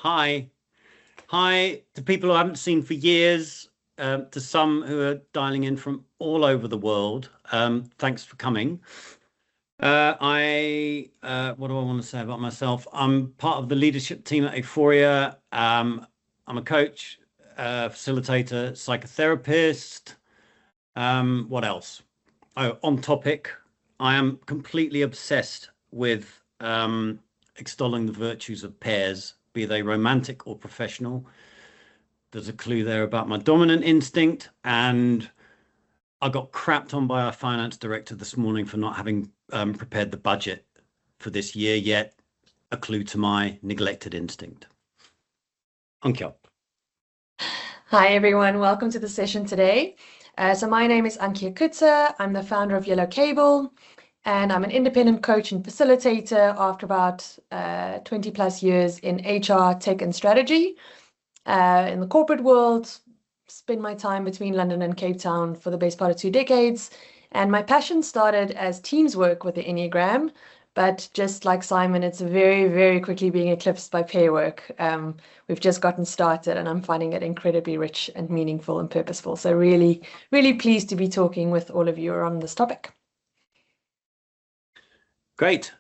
Hi. Hi to people who I haven't seen for years, to some who are dialing in from all over the world. Thanks for coming. What do I want to say about myself? I'm part of the leadership team at Aephoria. I'm a coach, facilitator, psychotherapist. What else? Oh, on topic, I am completely obsessed with extolling the virtues of pairs, be they romantic or professional. There's a clue there about my dominant instinct, and I got crapped on by our finance director this morning for not having prepared the budget for this year yet. A clue to my neglected instinct. Ankia. Hi everyone, welcome to the session today. So my name is Ankia Coetzer. I'm the founder of Yellow Cable, and I'm an independent coach and facilitator after about 20 plus years in HR, tech and strategy. In the corporate world, spent my time between London and Cape Town for the best part of 2 decades. And my passion started as teams work with the Enneagram, but just like Simon, it's very, very quickly being eclipsed by pair work. We've just gotten started and I'm finding it incredibly rich and meaningful and purposeful. So really, really pleased to be talking with all of you on this topic. Great.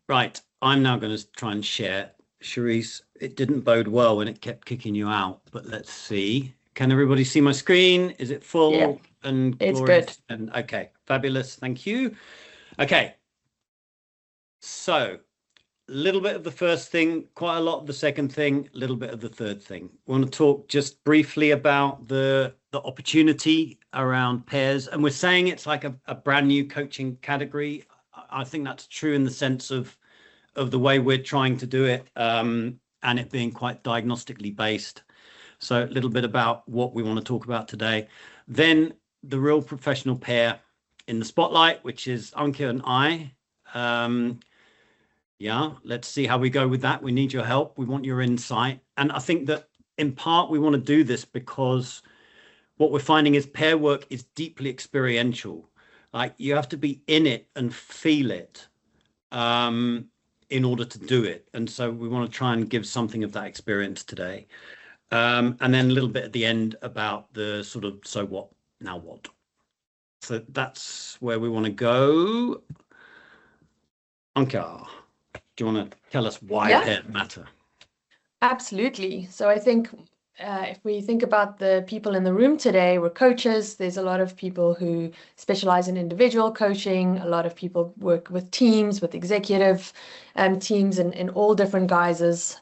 Right. I'm now going to try and share. Charisse, it didn't bode well when it kept kicking you out, but let's see. Can everybody see my screen? Is it full? Yeah, and it's glorious? good. And okay, fabulous. Thank you. Okay. So a little bit of the first thing, quite a lot of the second thing, a little bit of the third thing. I want to talk just briefly about the opportunity around pairs. And we're saying it's like a brand new coaching category. I think that's true in the sense of the way we're trying to do it, and it being quite diagnostically based. So a little bit about what we want to talk about today. Then the real professional pair in the spotlight, which is Ankia and I. Yeah, let's see how we go with that. We need your help. We want your insight. And I think that in part we want to do this because what we're finding is pair work is deeply experiential. Like you have to be in it and feel it in order to do it. And so we want to try and give something of that experience today. And then a little bit at the end about the sort of, so what, now what? So that's where we want to go. Ankia, do you want to tell us why pairs matter? Absolutely. So I think if we think about the people in the room today, we're coaches. There's a lot of people who specialize in individual coaching. A lot of people work with teams, with executive teams in all different guises.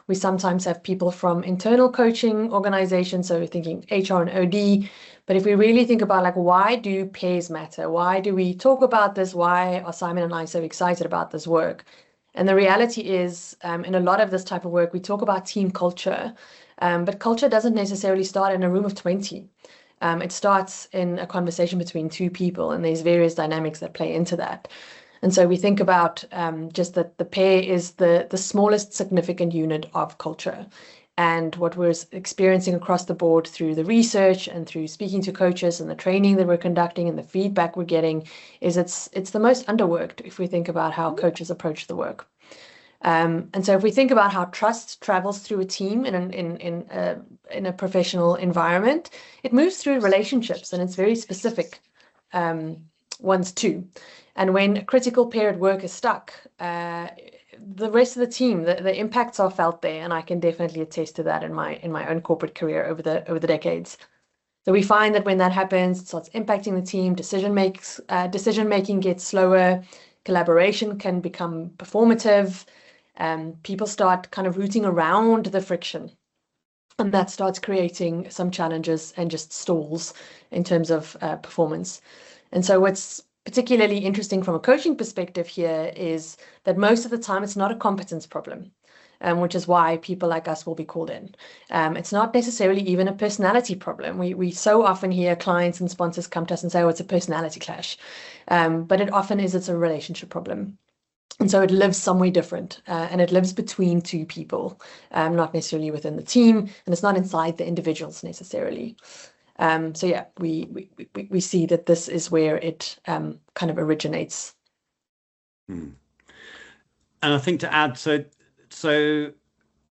We sometimes have people from internal coaching organizations, so we're thinking HR and OD. But if we really think about like, why do pairs matter? Why do we talk about this? Why are Simon and I so excited about this work? And the reality is, in a lot of this type of work, we talk about team culture, but culture doesn't necessarily start in a room of 20. It starts in a conversation between two people, and there's various dynamics that play into that. And so we think about just that the pair is the smallest significant unit of culture. And what we're experiencing across the board through the research and through speaking to coaches and the training that we're conducting and the feedback we're getting is it's the most underworked if we think about how coaches approach the work. And so if we think about how trust travels through a team in a professional environment, it moves through relationships and it's very specific ones too. And when critical paired work is stuck, the rest of the team, the impacts are felt there, and I can definitely attest to that in my own corporate career over the decades. So we find that when that happens, it starts impacting the team. Decision making gets slower. Collaboration can become performative. People start kind of rooting around the friction, and that starts creating some challenges and just stalls in terms of performance. And so what's particularly interesting from a coaching perspective here is that most of the time it's not a competence problem, which is why people like us will be called in. It's not necessarily even a personality problem. We so often hear clients and sponsors come to us and say, oh, it's a personality clash. But it often is, it's a relationship problem. And so it lives somewhere different, and it lives between two people, not necessarily within the team, and it's not inside the individuals necessarily. So yeah, we see that this is where it kind of originates. And I think to add, so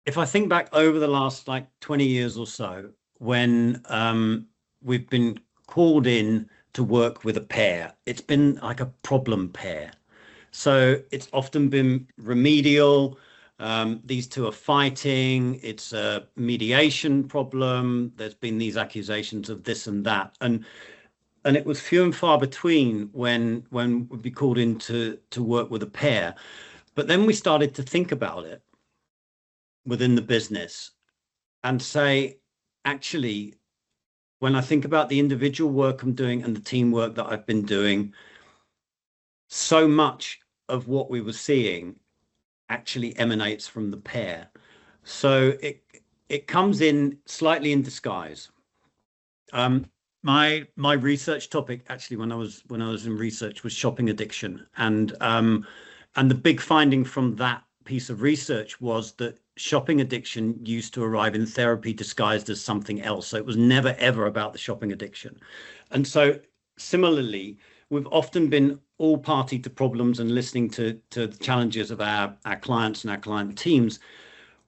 if I think back over the last like 20 years or so, when we've been called in to work with a pair, it's been like a problem pair. So it's often been remedial. These two are fighting. It's a mediation problem. There's been these accusations of this and that, and it was few and far between when we'd be called in to work with a pair. But then we started to think about it within the business and say, actually, when I think about the individual work I'm doing and the teamwork that I've been doing, so much of what we were seeing actually emanates from the pair. So it comes in slightly in disguise. My research topic actually when I was in research was shopping addiction, and the big finding from that piece of research was that shopping addiction used to arrive in therapy disguised as something else. So it was never ever about the shopping addiction. And so similarly, we've often been all party to problems and listening to the challenges of our clients and our client teams,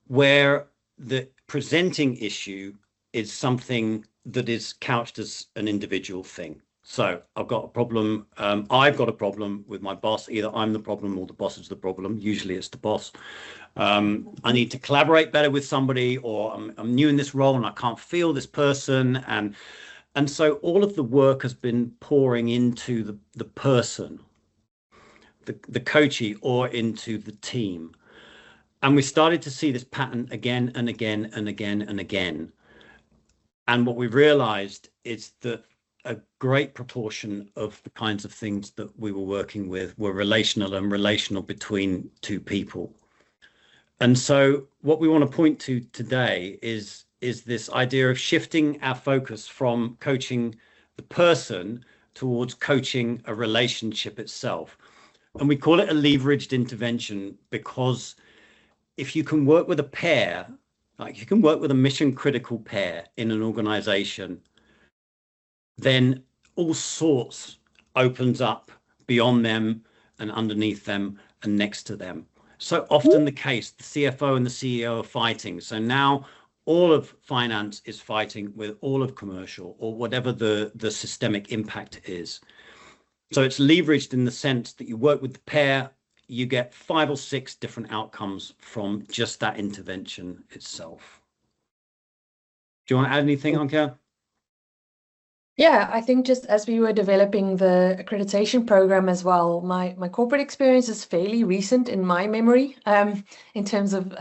where the presenting issue is something that is couched as an individual thing. So I've got a problem. I've got a problem with my boss. Either I'm the problem or the boss is the problem. Usually it's the boss. I need to collaborate better with somebody, or I'm new in this role and I can't feel this person. And so all of the work has been pouring into the person, the coachee, or into the team. And we started to see this pattern again and again and again and again. And what we realized is that a great proportion of the kinds of things that we were working with were relational and relational between two people. And so what we want to point to today is this idea of shifting our focus from coaching the person towards coaching a relationship itself. And we call it a leveraged intervention because if you can work with a pair, like you can work with a mission critical pair in an organization, then all sorts opens up beyond them and underneath them and next to them. So often the case, the CFO and the CEO are fighting. So now all of finance is fighting with all of commercial, or whatever the systemic impact is. So it's leveraged in the sense that you work with the pair, you get 5 or 6 different outcomes from just that intervention itself. Do you want to add anything, Ankia? Yeah, I think just as we were developing the accreditation program as well, my corporate experience is fairly recent in my memory, in terms of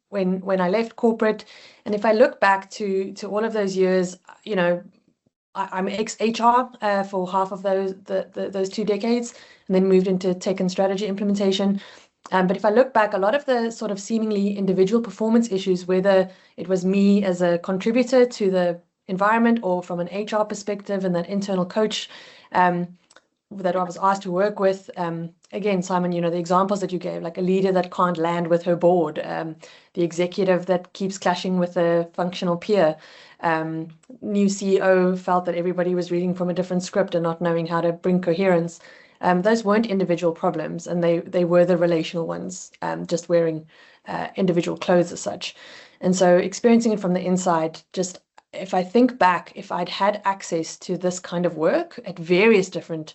when I left corporate. And if I look back to all of those years, you know, I'm ex-HR for half of those 2 decades, and then moved into tech and strategy implementation. But if I look back, a lot of the sort of seemingly individual performance issues, whether it was me as a contributor to the environment or from an HR perspective and that internal coach that I was asked to work with. Again, Simon, you know, the examples that you gave, like a leader that can't land with her board, the executive that keeps clashing with a functional peer, new CEO felt that everybody was reading from a different script and not knowing how to bring coherence. Those weren't individual problems, and they were the relational ones, just wearing individual clothes as such. And so experiencing it from the inside, just if I think back, if I'd had access to this kind of work at various different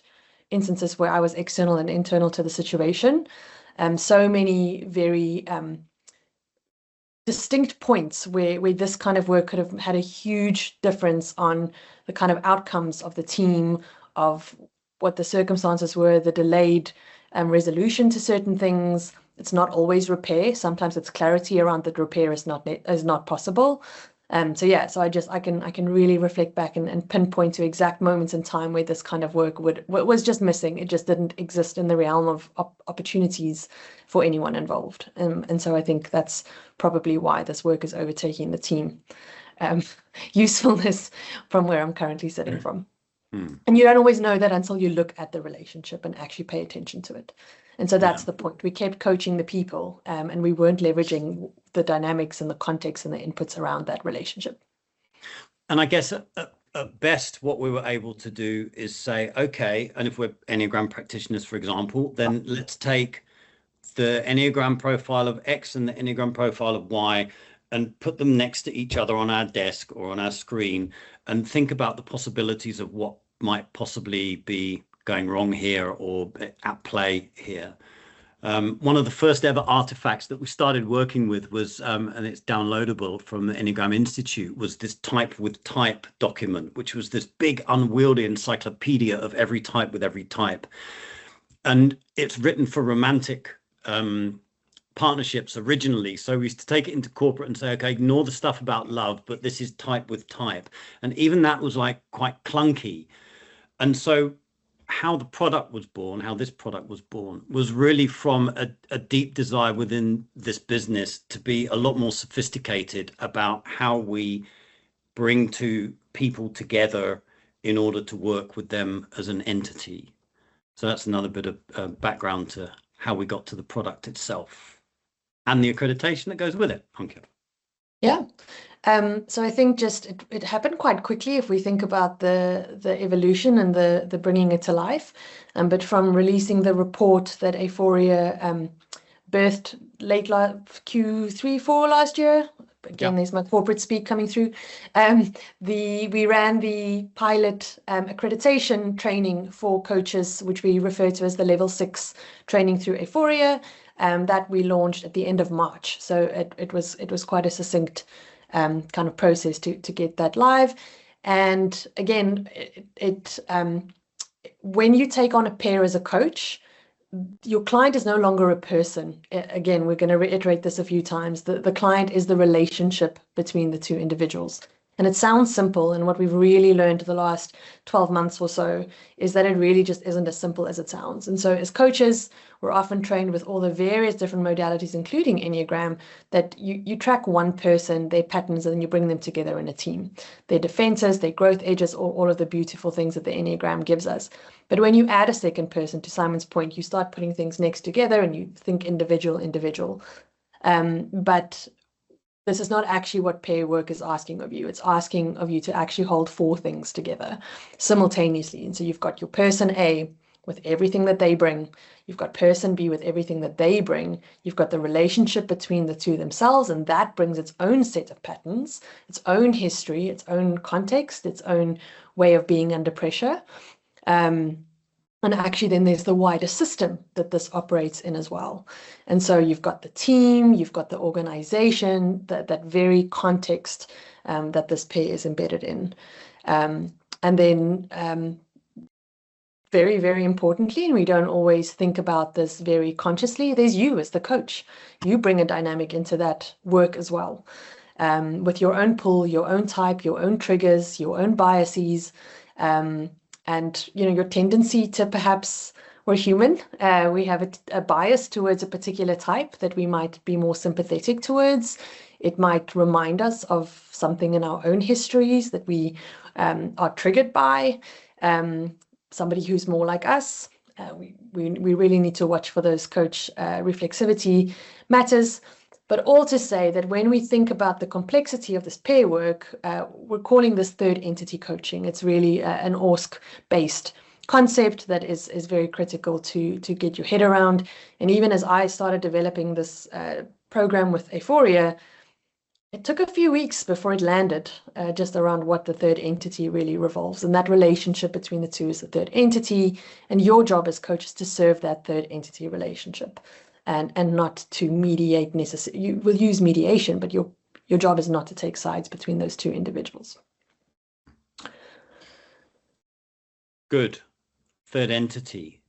instances where I was external and internal to the situation, so many very distinct points where this kind of work could have had a huge difference on the kind of outcomes of the team, of what the circumstances were, the delayed resolution to certain things. It's not always repair. Sometimes it's clarity around that repair is not possible. So yeah, so I can really reflect back and pinpoint to exact moments in time where this kind of work was just missing. It just didn't exist in the realm of opportunities for anyone involved. And so I think that's probably why this work is overtaking the team usefulness from where I'm currently sitting from. And you don't always know that until you look at the relationship and actually pay attention to it. And so that's the point. We kept coaching the people, and we weren't leveraging the dynamics and the context and the inputs around that relationship. And I guess at best, what we were able to do is say, okay, and if we're Enneagram practitioners, for example, then let's take the Enneagram profile of X and the Enneagram profile of Y and put them next to each other on our desk or on our screen and think about the possibilities of what might possibly be going wrong here or at play here. One of the first ever artifacts that we started working with was, and it's downloadable from the Enneagram Institute, was this type with type document, which was this big unwieldy encyclopedia of every type with every type. And it's written for romantic partnerships originally. So we used to take it into corporate and say, okay, ignore the stuff about love, but this is type with type. And even that was like quite clunky. And so how the product was born, how this product was born, was really from a deep desire within this business to be a lot more sophisticated about how we bring people together in order to work with them as an entity. So that's another bit of background to how we got to the product itself and the accreditation that goes with it. Ankia. Yeah. So I think just it happened quite quickly if we think about the evolution and the bringing it to life. But from releasing the report that Aephoria birthed late Q3, 4 last year. Again, there's my corporate speak coming through. We ran the pilot accreditation training for coaches, which we refer to as the level 6 training through Aephoria, that we launched at the end of March. So it was quite a succinct kind of process to get that live. And again, when you take on a pair as a coach, your client is no longer a person. Again, we're going to reiterate this a few times. The client is the relationship between the two individuals. And it sounds simple, and what we've really learned the last 12 months or so is that it really just isn't as simple as it sounds. And so as coaches, we're often trained with all the various different modalities, including Enneagram, that you track one person, their patterns, and then you bring them together in a team. Their defenses, their growth edges, all of the beautiful things that the Enneagram gives us. But when you add a second person, to Simon's point, you start putting things next together and you think individual. But this is not actually what pair work is asking of you. It's asking of you to actually hold 4 things together simultaneously. And so you've got your person A with everything that they bring. You've got person B with everything that they bring. You've got the relationship between the two themselves, and that brings its own set of patterns, its own history, its own context, its own way of being under pressure. And actually, then there's the wider system that this operates in as well. And so you've got the team, you've got the organization, that very context that this pair is embedded in. And then very, very importantly, and we don't always think about this very consciously, there's you as the coach. You bring a dynamic into that work as well, with your own pull, your own type, your own triggers, your own biases, and your tendency to perhaps, we're human, we have a bias towards a particular type that we might be more sympathetic towards. It might remind us of something in our own histories that we are triggered by. Somebody who's more like us, we really need to watch for those coach reflexivity matters. But all to say that when we think about the complexity of this pair work, we're calling this third entity coaching. It's really an ORSC-based concept that is very critical to get your head around. And even as I started developing this program with Aephoria, it took a few weeks before it landed just around what the third entity really revolves. And that relationship between the two is the third entity. And your job as coach is to serve that third entity relationship. And not to mediate necessarily. You will use mediation, but your job is not to take sides between those two individuals. Good. Third entity.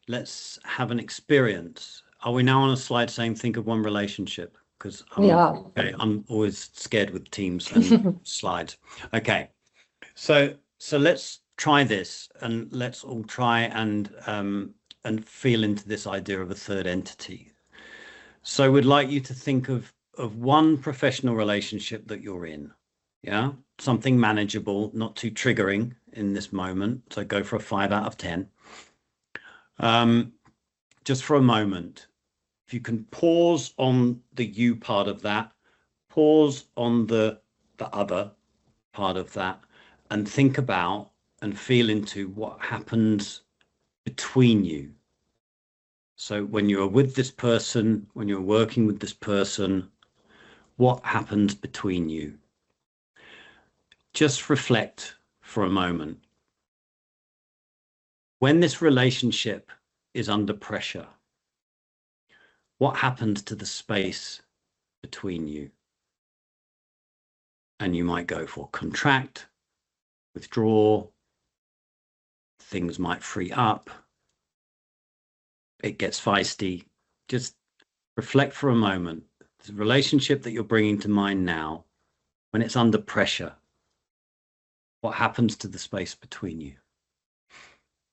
Let's have an experience. Are we now on a slide saying think of one relationship? Because I'm always scared with teams and slides. Okay. So let's try this, and let's all try and feel into this idea of a third entity. So we'd like you to think of one professional relationship that you're in. Yeah, something manageable, not too triggering in this moment. So go for a 5 out of 10. Just for a moment, if you can pause on the you part of that, pause on the other part of that, and think about and feel into what happens between you. So when you're with this person, when you're working with this person, what happens between you? Just reflect for a moment. When this relationship is under pressure, what happens to the space between you? And you might go for contract, withdraw, things might free up, it gets feisty. Just reflect for a moment. The relationship that you're bringing to mind now, when it's under pressure, what happens to the space between you?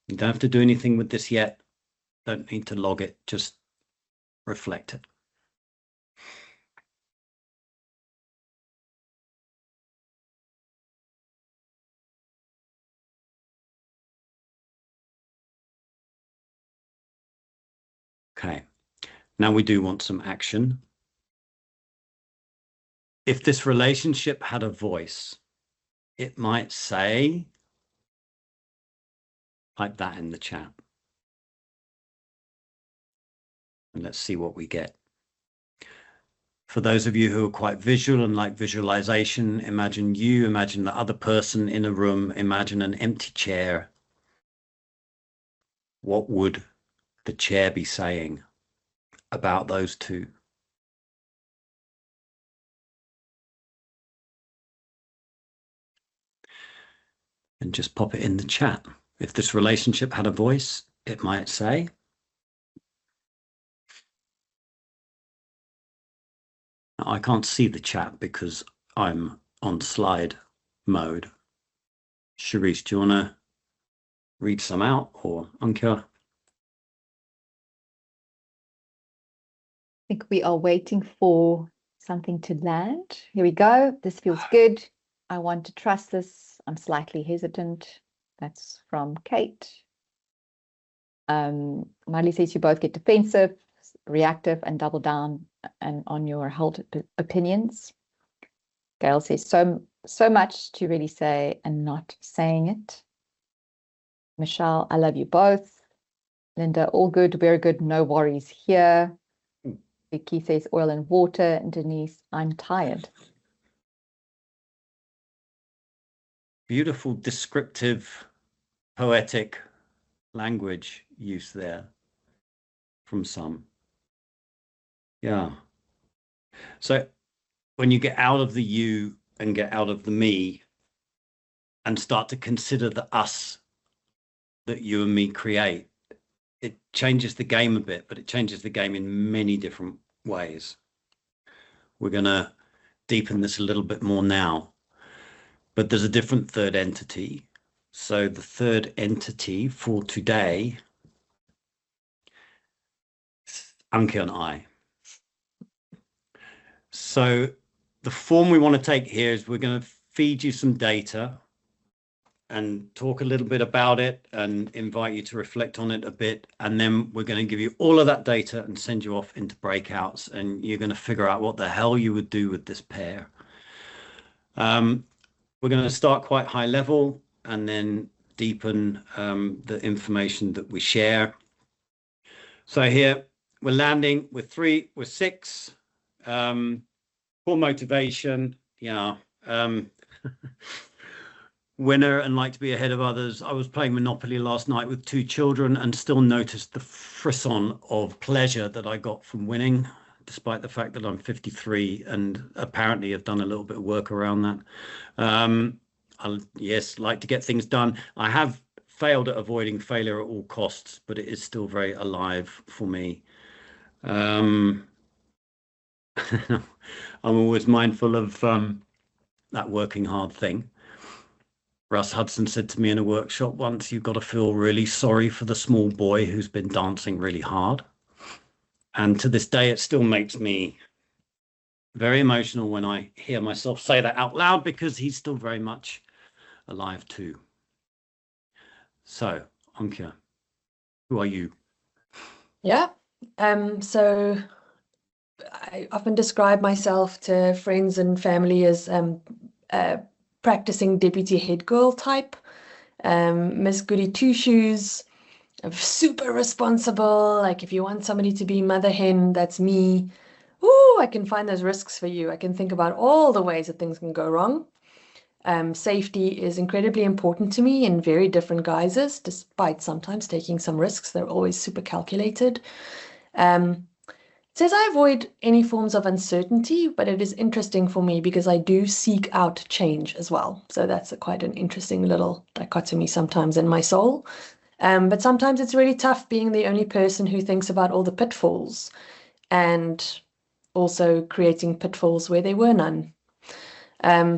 You don't have to do anything with this yet. Don't need to log it. Just reflect it. Okay. Now we do want some action. If this relationship had a voice, it might say, like that in the chat. And let's see what we get. For those of you who are quite visual and like visualization, imagine the other person in a room, imagine an empty chair. What would the chair be saying about those two? And just pop it in the chat. If this relationship had a voice, it might say, I can't see the chat because I'm on slide mode. Sharice, do you want to read some out, or Ankia? I think we are waiting for something to land. Here we go. This feels good. I want to trust this. I'm slightly hesitant. That's from Kate. Miley says you both get defensive, reactive, and double down and on your held opinions. Gail says so much to really say and not saying it. Michelle, I love you both. Linda, all good, very good, no worries here. Vicky says oil and water. And Denise, I'm tired. Beautiful, descriptive, poetic language use there from some. Yeah. So when you get out of the you and get out of the me and start to consider the us that you and me create, it changes the game a bit, but it changes the game in many different ways. We're going to deepen this a little bit more now, but there's a different third entity. So the third entity for today, Ankia and I. So the form we want to take here is we're going to feed you some data and talk a little bit about it and invite you to reflect on it a bit. And then we're going to give you all of that data and send you off into breakouts, and you're going to figure out what the hell you would do with this pair. We're going to start quite high level and then deepen the information that we share. So here we're landing with 3, with 6, core motivation. Yeah. Winner and like to be ahead of others. I was playing Monopoly last night with 2 children and still noticed the frisson of pleasure that I got from winning, despite the fact that I'm 53 and apparently have done a little bit of work around that. Yes, like to get things done. I have failed at avoiding failure at all costs, but it is still very alive for me. I'm always mindful of that working hard thing. Russ Hudson said to me in a workshop once, you've got to feel really sorry for the small boy who's been dancing really hard. And to this day, it still makes me very emotional when I hear myself say that out loud, because he's still very much alive too. So, Ankia, who are you? Yeah. So I often describe myself to friends and family as practicing deputy head girl type, Miss Goody Two Shoes, super responsible. Like if you want somebody to be mother hen, that's me. Ooh, I can find those risks for you. I can think about all the ways that things can go wrong. Safety is incredibly important to me in very different guises, despite sometimes taking some risks. They're always super calculated. It says I avoid any forms of uncertainty, but it is interesting for me because I do seek out change as well. So that's quite an interesting little dichotomy sometimes in my soul. But sometimes it's really tough being the only person who thinks about all the pitfalls and also creating pitfalls where there were none.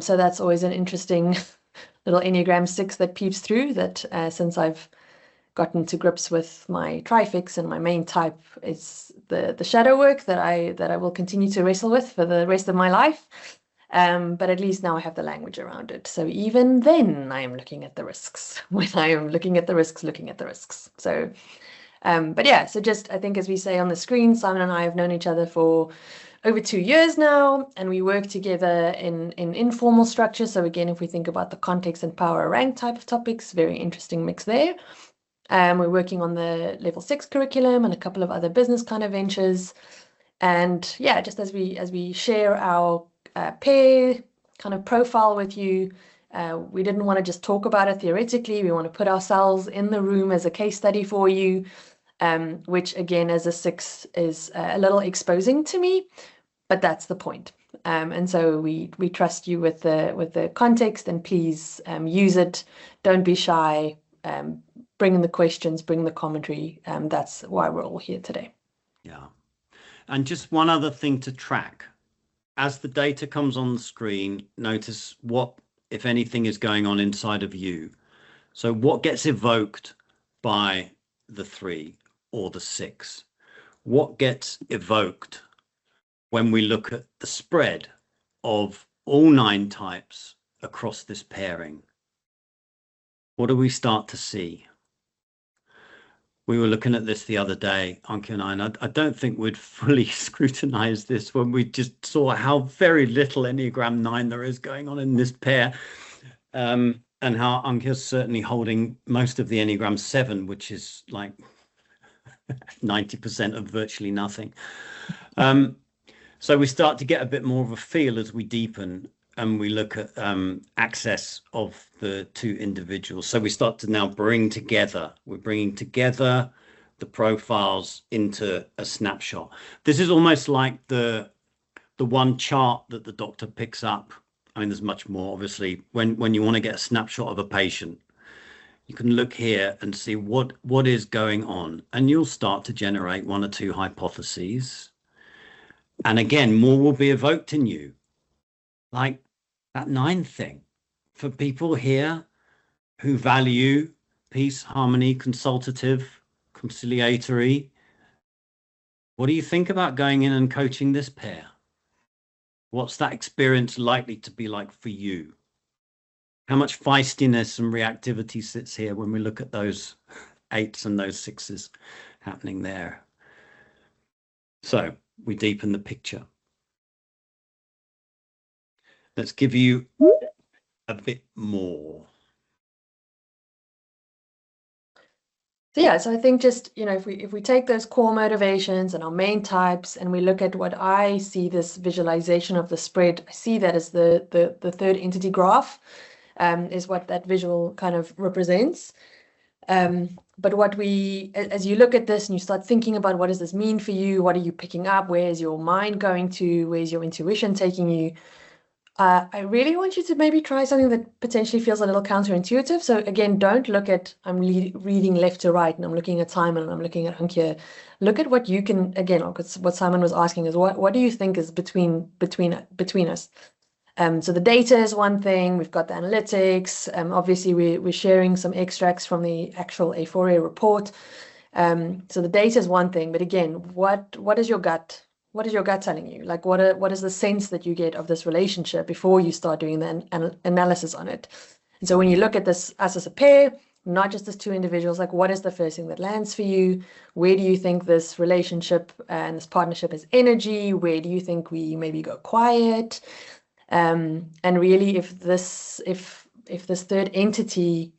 So that's always an interesting little Enneagram 6 that peeps through that since I've gotten to grips with my trifix and my main type, it's the shadow work that I will continue to wrestle with for the rest of my life. But at least now I have the language around it. So even then I am looking at the risks when I am looking at the risks. So, but yeah, so just, I think as we say on the screen, Simon and I have known each other for over 2 years now, and we work together in informal structure. So again, if we think about the context and power rank type of topics, very interesting mix there. We're working on the level 6 curriculum and a couple of other business kind of ventures. And yeah, just as we share our pair kind of profile with you, we didn't want to just talk about it theoretically. We want to put ourselves in the room as a case study for you, which again, as a 6 is a little exposing to me, but that's the point. And so we trust you with the context, and please use it. Don't be shy. Bring in the questions, bring the commentary. That's why we're all here today. Yeah. And just one other thing to track. As the data comes on the screen, notice what, if anything, is going on inside of you. So what gets evoked by the 3 or the 6? What gets evoked when we look at the spread of all 9 types across this pairing? What do we start to see? We were looking at this the other day, Ankia and I, and I don't think we'd fully scrutinized this when we just saw how very little Enneagram 9 there is going on in this pair, and how Ankia's certainly holding most of the Enneagram 7, which is like 90% of virtually nothing. So we start to get a bit more of a feel as we deepen and we look at access of the 2 individuals. So we start to now bring together, we're bringing together the profiles into a snapshot. This is almost like the one chart that the doctor picks up. I mean, there's much more, obviously, when you want to get a snapshot of a patient. You can look here and see what is going on, and you'll start to generate 1 or 2 hypotheses. And again, more will be evoked in you. Like that 9 thing, for people here who value peace, harmony, consultative, conciliatory, what do you think about going in and coaching this pair? What's that experience likely to be like for you? How much feistiness and reactivity sits here when we look at those 8s and those 6s happening there? So we deepen the picture. Let's give you a bit more. So yeah, so I think just, if we take those core motivations and our main types and we look at what I see, this visualization of the spread, I see that as the 3rd entity graph, is what that visual kind of represents. But as you look at this and you start thinking about what does this mean for you, what are you picking up, where's your mind going to, where's your intuition taking you, I really want you to maybe try something that potentially feels a little counterintuitive. So again, don't look at, I'm reading left to right and I'm looking at Simon and I'm looking at Ankia. Look at what you can, again, because what Simon was asking is what do you think is between us? So the data is one thing, we've got the analytics, obviously we're sharing some extracts from the actual Aephoria report. So the data is one thing, but again, what is your gut? What is your gut telling you? Like, what is the sense that you get of this relationship before you start doing the analysis on it? And so when you look at this us as a pair, not just as 2 individuals, like what is the first thing that lands for you? Where do you think this relationship and this partnership has energy? Where do you think we maybe go quiet? And really, if this 3rd entity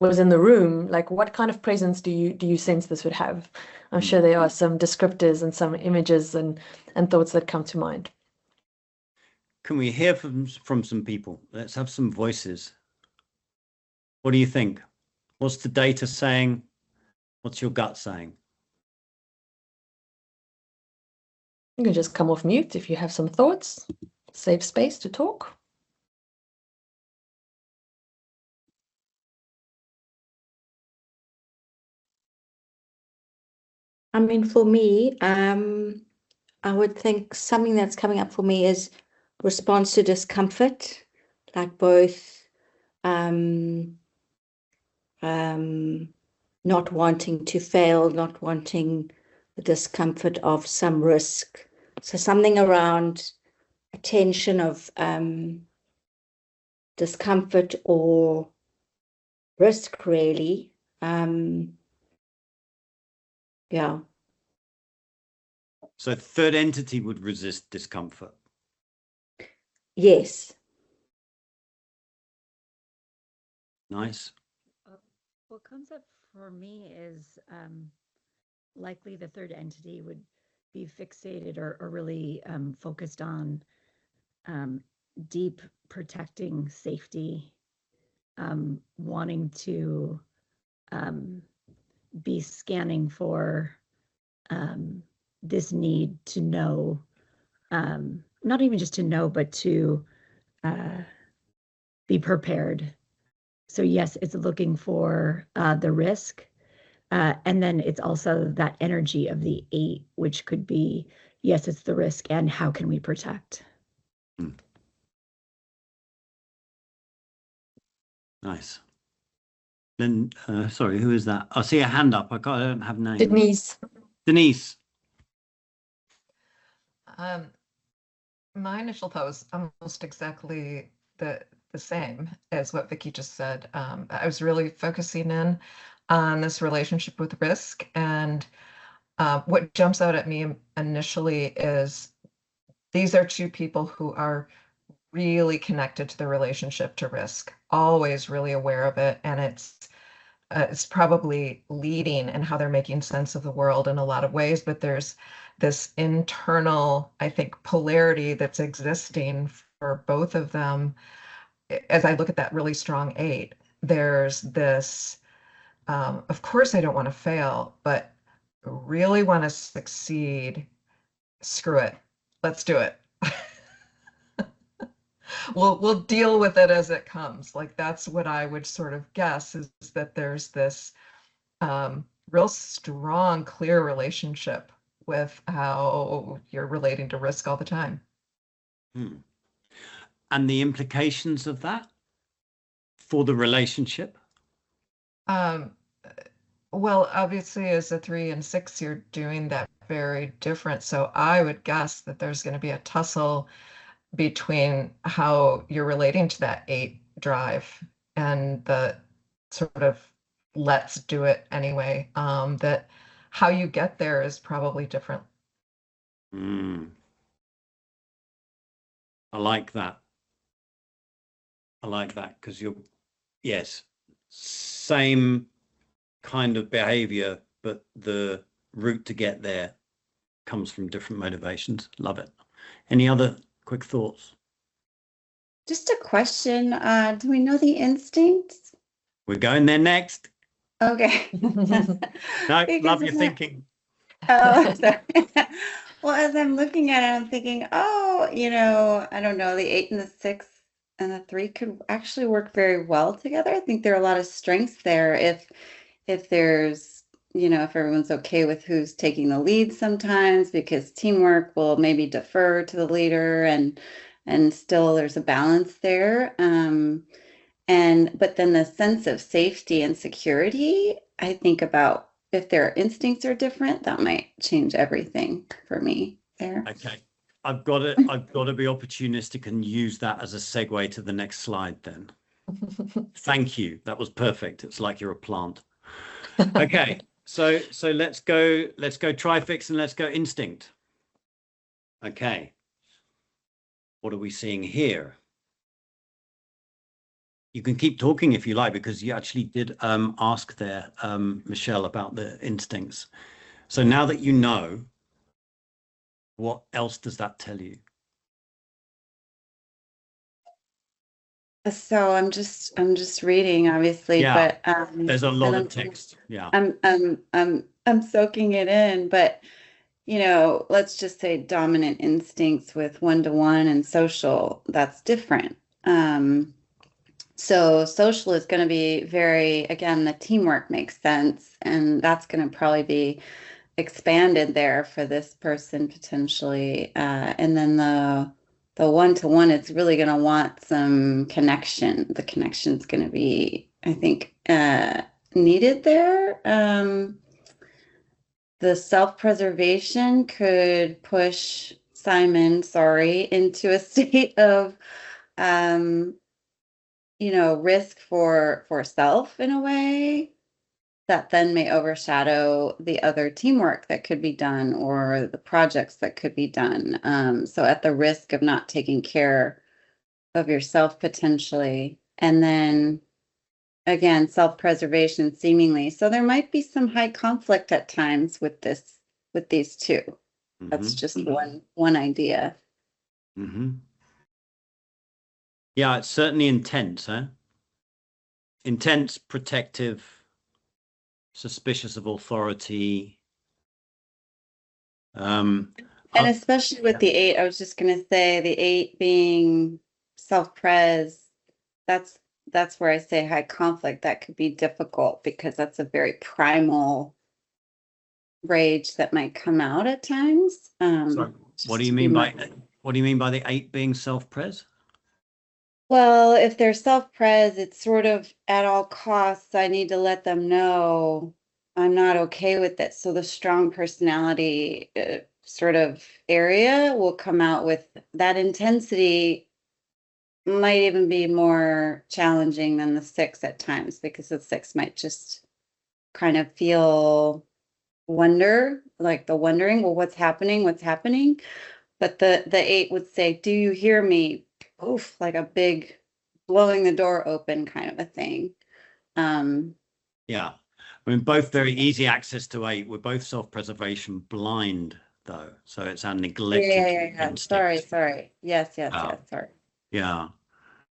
was in the room, like what kind of presence do you sense this would have? I'm sure there are some descriptors and some images and thoughts that come to mind. Can we hear from some people? Let's have some voices. What do you think? What's the data saying? What's your gut saying? You can just come off mute if you have some thoughts. Save space to talk. I mean, for me, I would think something that's coming up for me is response to discomfort, like both not wanting to fail, not wanting the discomfort of some risk. So something around a tension of discomfort or risk, really. Yeah. So third entity would resist discomfort. Yes. Nice. What comes up for me is likely the third entity would be fixated or really focused on deep protecting safety, wanting to be scanning for this need to know, not even just to know, but to be prepared. So yes, it's looking for the risk. And then it's also that energy of the 8, which could be, yes, it's the risk and how can we protect? Nice. Then, sorry, who is that? I see a hand up. I don't have names. Denise. Denise. My initial thought was almost exactly the same as what Vicky just said. I was really focusing in on this relationship with risk, and what jumps out at me initially is these are two people who are really connected to the relationship to risk, always really aware of it, and it's probably leading in how they're making sense of the world in a lot of ways, but there's this internal, I think, polarity that's existing for both of them. As I look at that really strong 8, there's this, of course I don't want to fail, but really want to succeed. Screw it. Let's do it. We'll deal with it as it comes. Like that's what I would sort of guess is that there's this real strong, clear relationship with how you're relating to risk all the time. And the implications of that for the relationship? Well, obviously, as a 3 and 6, you're doing that very different. So I would guess that there's going to be a tussle between how you're relating to that 8 drive and the sort of let's do it anyway. That how you get there is probably different. I like that. I like that because yes, same kind of behavior, but the route to get there comes from different motivations. Love it. Any other quick thoughts? Just a question. Do we know the instincts? We're going there next. Okay. No, Because love your thinking. Oh, sorry. Well, as I'm looking at it, I'm thinking, oh, I don't know, the 8 and the 6 and the 3 could actually work very well together. I think there are a lot of strengths there if there's, if everyone's okay with who's taking the lead sometimes, because teamwork will maybe defer to the leader and still there's a balance there. But then the sense of safety and security, I think about if their instincts are different, that might change everything for me there. Okay. I've got to be opportunistic and use that as a segue to the next slide then. Thank you. That was perfect. It's like you're a plant. Okay. So let's go trifix and let's go instinct. Okay. What are we seeing here? You can keep talking if you like, because you actually did ask there, Michelle, about the instincts. So now that you know, what else does that tell you? So I'm just reading, obviously, Yeah, but there's a I lot of don't- text. Yeah. I'm soaking it in, but let's just say dominant instincts with one-to-one and social, that's different. So social is going to be very, again, the teamwork makes sense, and that's going to probably be expanded there for this person potentially. And then the one-to-one, it's really going to want some connection. The connection's going to be, I think, needed there. The self-preservation could push Simon, sorry, into a state of risk for self in a way that then may overshadow the other teamwork that could be done or the projects that could be done. So at the risk of not taking care of yourself potentially. And then again, self-preservation seemingly. So there might be some high conflict at times with these two. That's just one idea. Yeah, it's certainly intense, huh? Intense, protective, suspicious of authority. And especially with the 8, I was just going to say the 8 being self-pres, that's where I say high conflict. That could be difficult because that's a very primal rage that might come out at times. Sorry, what do you mean by the 8 being self-pres? Well, if they're self-pres, it's sort of at all costs, I need to let them know I'm not okay with it. So the strong personality sort of area will come out with that intensity, might even be more challenging than the 6 at times, because the 6 might just kind of feel wonder, like the wondering, well, what's happening? But the 8 would say, do you hear me? Oof, like a big blowing the door open kind of a thing. Yeah. I mean, both very easy access to 8. We're both self-preservation blind, though. So it's our neglected Yeah. instinct. Sorry. Yes, sorry. Yeah.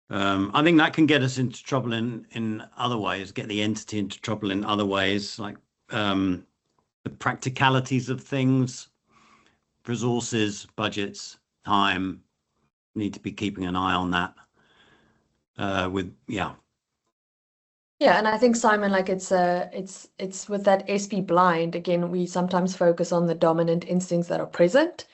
I think that can get us into trouble in other ways, get the entity into trouble in other ways, like the practicalities of things, resources, budgets, time. Need to be keeping an eye on that. Yeah, and I think Simon, like it's with that SP blind, again, we sometimes focus on the dominant instincts that are present.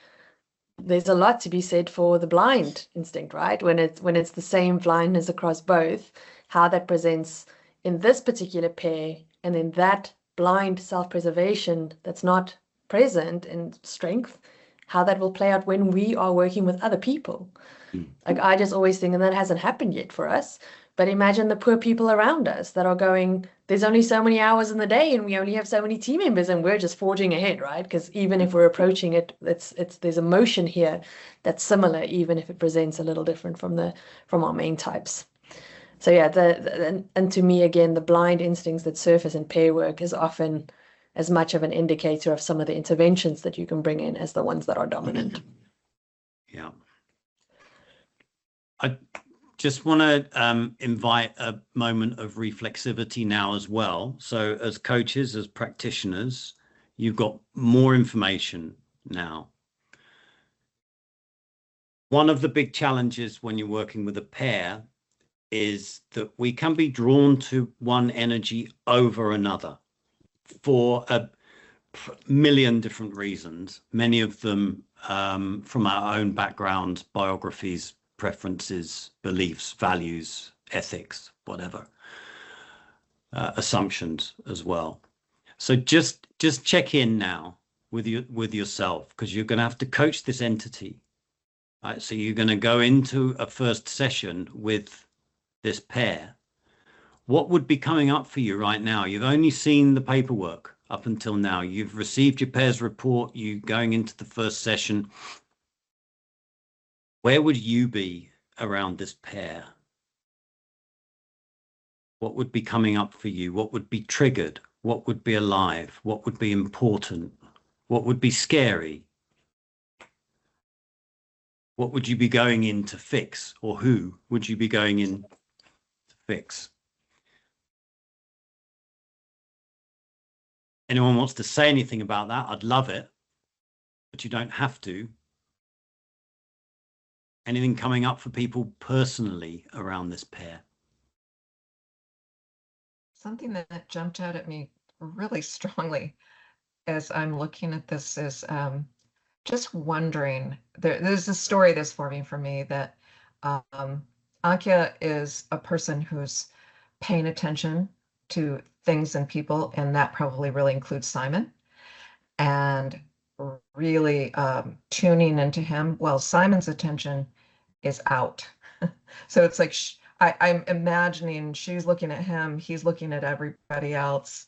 There's a lot to be said for the blind instinct, right? When it's the same blindness across both, how that presents in this particular pair, and then that blind self-preservation that's not present in strength, how that will play out when we are working with other people. Like I just always think, and that hasn't happened yet for us, but imagine the poor people around us that are going, there's only so many hours in the day and we only have so many team members and we're just forging ahead, right? Because even if we're approaching it, there's a motion here that's similar, even if it presents a little different from our main types. So yeah, and to me, again, the blind instincts that surface in pair work is often as much of an indicator of some of the interventions that you can bring in as the ones that are dominant. Yeah. I just want to invite a moment of reflexivity now as well. So as coaches, as practitioners, you've got more information now. One of the big challenges when you're working with a pair is that we can be drawn to one energy over another for a million different reasons, many of them from our own background, biographies, preferences, beliefs, values, ethics, whatever, assumptions as well. So just check in now with yourself, because you're going to have to coach this entity. Right? So you're going to go into a first session with this pair. What would be coming up for you right now? You've only seen the paperwork up until now. You've received your pairs report. You're going into the first session. Where would you be around this pair? What would be coming up for you? What would be triggered? What would be alive? What would be important? What would be scary? What would you be going in to fix? Or who would you be going in to fix? Anyone wants to say anything about that? I'd love it, but you don't have to. Anything coming up for people personally around this pair? Something that jumped out at me really strongly as I'm looking at this is just wondering, there's a story that's forming for me that Ankia is a person who's paying attention to things and people, and that probably really includes Simon, and really tuning into him while Simon's attention is out. So it's like I'm imagining she's looking at him, he's looking at everybody else,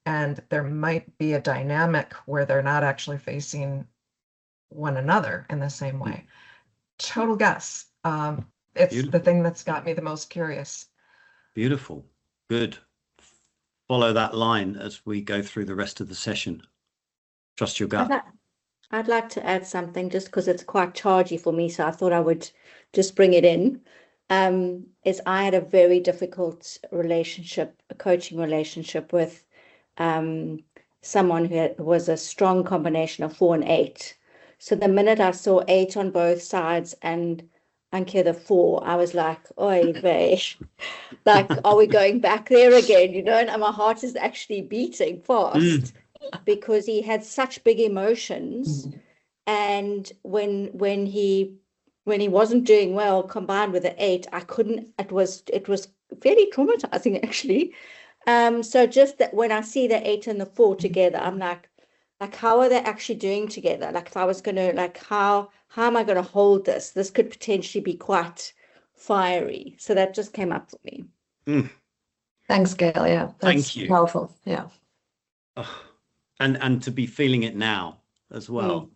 and there might be a dynamic where they're not actually facing one another in the same way. Total guess. It's Beautiful. the thing that's got me the most curious. Beautiful. Good. Follow that line as we go through the rest of the session. Trust your gut. I'd like to add something just because it's quite chargy for me, so I thought I would just bring it in. Is I had a very difficult relationship, a coaching relationship with someone who was a strong combination of 4 and 8. So the minute I saw 8 on both sides and Ankia the 4, I was like, "Oy vey," like, are we going back there again? You know, and my heart is actually beating fast because he had such big emotions, and when he wasn't doing well, combined with the 8, I couldn't. It was fairly traumatizing actually. So just that when I see the 8 and the 4 together, I'm like, how are they actually doing together? Like, if I was going to, like, how am I going to hold this? This could potentially be quite fiery. So that just came up for me. Thanks, Gail. Yeah, that's Thank you. powerful. Yeah. Oh, and to be feeling it now as well.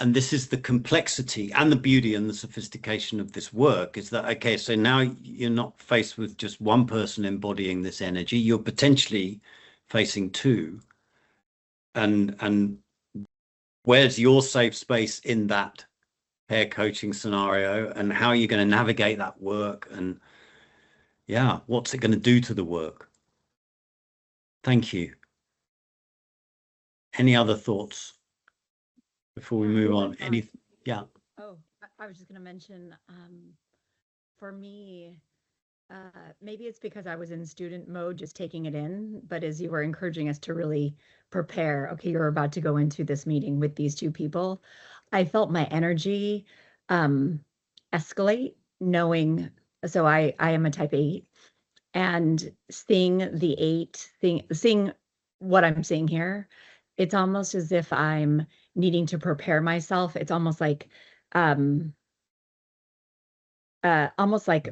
And this is the complexity and the beauty and the sophistication of this work, is that, okay, so now you're not faced with just one person embodying this energy, you're potentially facing 2. And where's your safe space in that pair coaching scenario, and how are you going to navigate that work, and yeah, what's it going to do to the work? Thank you. Any other thoughts before we move on? Yeah. Oh, I was just going to mention, for me, maybe it's because I was in student mode, just taking it in, but as you were encouraging us to really prepare, okay, you're about to go into this meeting with these 2 people, I felt my energy escalate, knowing, so I am a type 8, and seeing the 8, seeing what I'm seeing here, it's almost as if I'm needing to prepare myself. It's almost like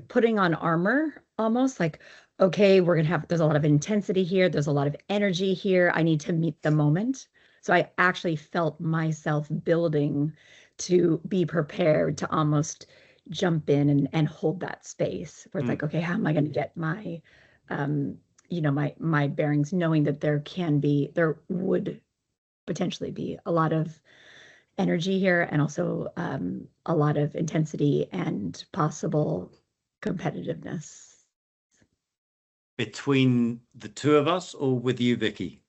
putting on armor, almost like, okay, there's a lot of intensity here. There's a lot of energy here. I need to meet the moment. So I actually felt myself building to be prepared to almost jump in and hold that space where it's like, okay, how am I going to get my, my bearings, knowing that there would potentially be a lot of energy here, and also a lot of intensity and possible competitiveness. Between the 2 of us, or with you, Vicky?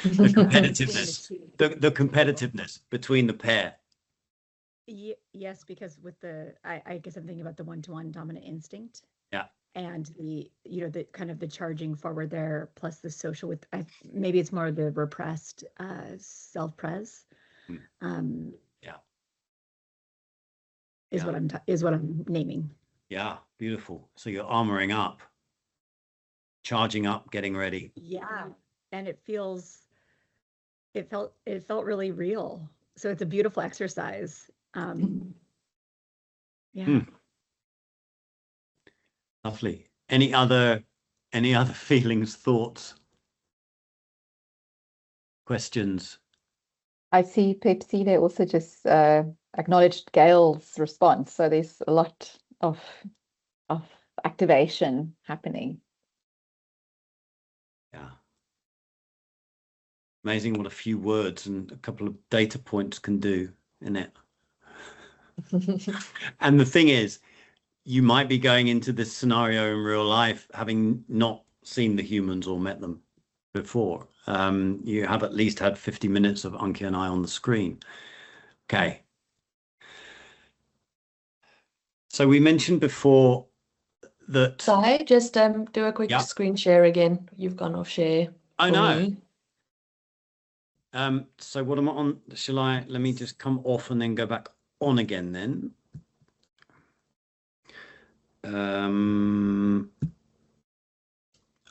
The competitiveness, the competitiveness between the pair. Yes, because with I guess I'm thinking about the 1-to-1 dominant instinct. Yeah. And the kind of the charging forward there, plus the social with, maybe it's more the repressed self-pres. Yeah. Is what I'm naming. Yeah, beautiful. So you're armoring up, charging up, getting ready. Yeah, and it felt really real. So it's a beautiful exercise. Yeah. Lovely. Any other feelings, thoughts, questions? I see Pepsi, they also just acknowledged Gail's response. So there's a lot of activation happening. Yeah. Amazing what a few words and a couple of data points can do in it. And the thing is, you might be going into this scenario in real life having not seen the humans or met them before. You have at least had 50 minutes of Ankia and I on the screen. Okay. So we mentioned before that. Sai, just do a quick Yeah. screen share again. You've gone off share. Oh for no. me. So what am I on? Let me just come off and then go back on again then.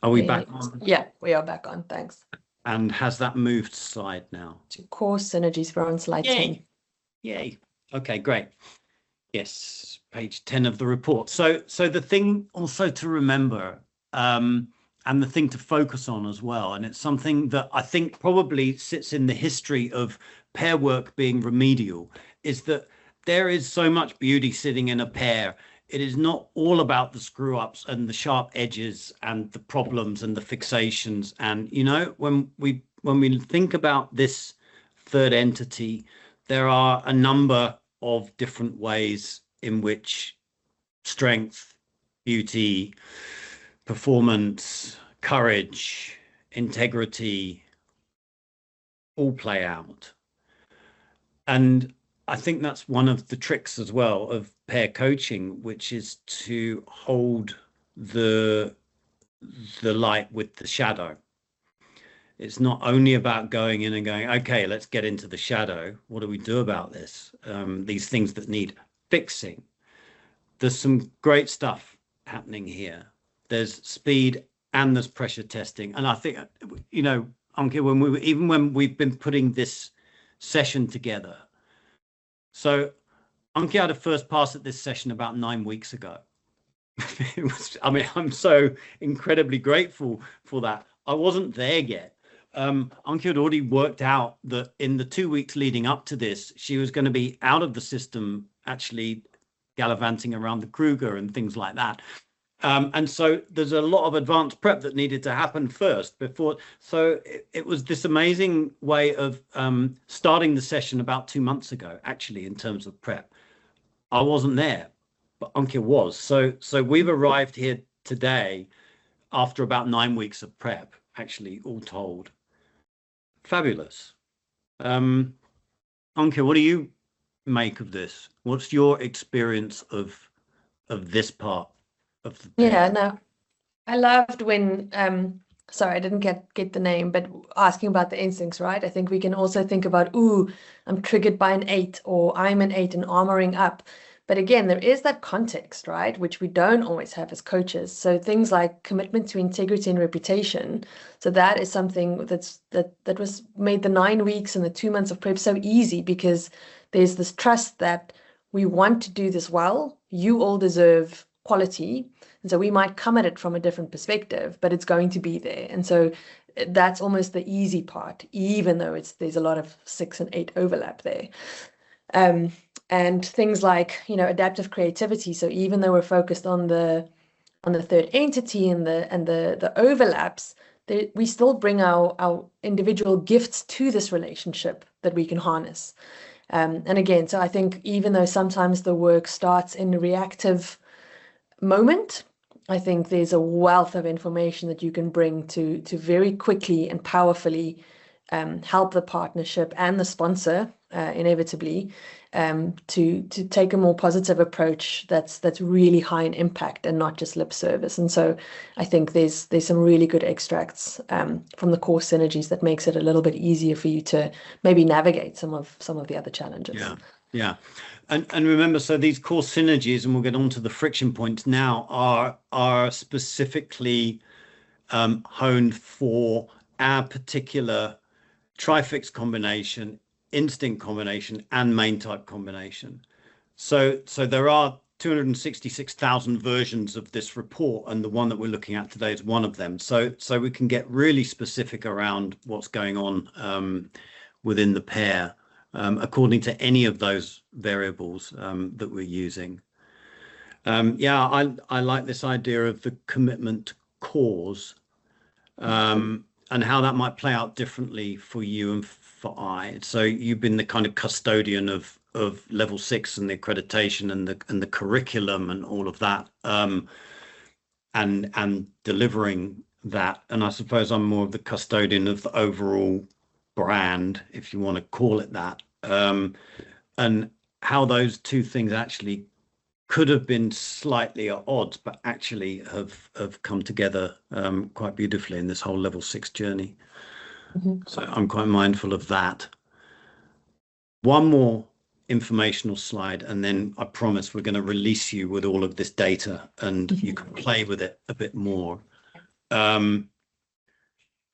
Are we back on? Yeah, we are back on. Thanks. And has that moved slide now? To core synergies, we're on slide 10. Yay. Okay, great. Yes, page 10 of the report. So the thing also to remember, and the thing to focus on as well, and it's something that I think probably sits in the history of pair work being remedial, is that there is so much beauty sitting in a pair. It is not all about the screw ups and the sharp edges and the problems and the fixations. And, you know, when we think about this third entity, there are a number of different ways in which strength, beauty, performance, courage, integrity all play out. And I think that's one of the tricks as well of pair coaching, which is to hold the light with the shadow. It's not only about going in and going, okay, let's get into the shadow. What do we do about this? These things that need fixing. There's some great stuff happening here. There's speed and there's pressure testing. And I think, you know, Ankia, when we've been putting this session together. So Ankia had a first pass at this session about 9 weeks ago. I mean, I'm so incredibly grateful for that. I wasn't there yet. Ankia had already worked out that in the 2 weeks leading up to this, she was going to be out of the system, actually gallivanting around the Kruger and things like that. And so there's a lot of advanced prep that needed to happen first before. So it was this amazing way of starting the session about 2 months ago, actually, in terms of prep. I wasn't there, but Ankia was. So we've arrived here today after about 9 weeks of prep, actually, all told. Fabulous. Ankia, what do you make of this? What's your experience of this part of the pair? Yeah, no, I loved when sorry, I didn't get the name, but asking about the instincts, right? I think we can also think about, ooh, I'm triggered by an 8, or I'm an 8 and armoring up. But again, there is that context, right, which we don't always have as coaches. So things like commitment to integrity and reputation. So that is something that was made the 9 weeks and the 2 months of prep so easy, because there's this trust that we want to do this well. You all deserve quality. And so we might come at it from a different perspective, but it's going to be there. And so that's almost the easy part, even though there's a lot of 6 and 8 overlap there. And things like, you know, adaptive creativity. So even though we're focused on the third entity and the overlaps, we still bring our individual gifts to this relationship that we can harness. And again, so I think even though sometimes the work starts in a reactive moment, I think there's a wealth of information that you can bring to very quickly and powerfully help the partnership and the sponsor inevitably to take a more positive approach that's really high in impact and not just lip service. And so I think there's some really good extracts from the core synergies that makes it a little bit easier for you to maybe navigate some of the other challenges. Yeah. And remember, so these core synergies, and we'll get on to the friction points now, are specifically honed for our particular trifix combination, instinct combination, and main type combination. So there are 266,000 versions of this report, and the one that we're looking at today is one of them. So we can get really specific around what's going on within the pair, according to any of those variables that we're using. Yeah, I like this idea of the commitment to cause, and how that might play out differently for you and for I. So you've been the kind of custodian of level 6 and the accreditation and the curriculum and all of that, and delivering that. And I suppose I'm more of the custodian of the overall brand, if you want to call it that, and how those two things actually could have been slightly at odds, but actually have come together quite beautifully in this whole level 6 journey. So I'm quite mindful of that. One more informational slide, and then I promise we're going to release you with all of this data and you can play with it a bit more.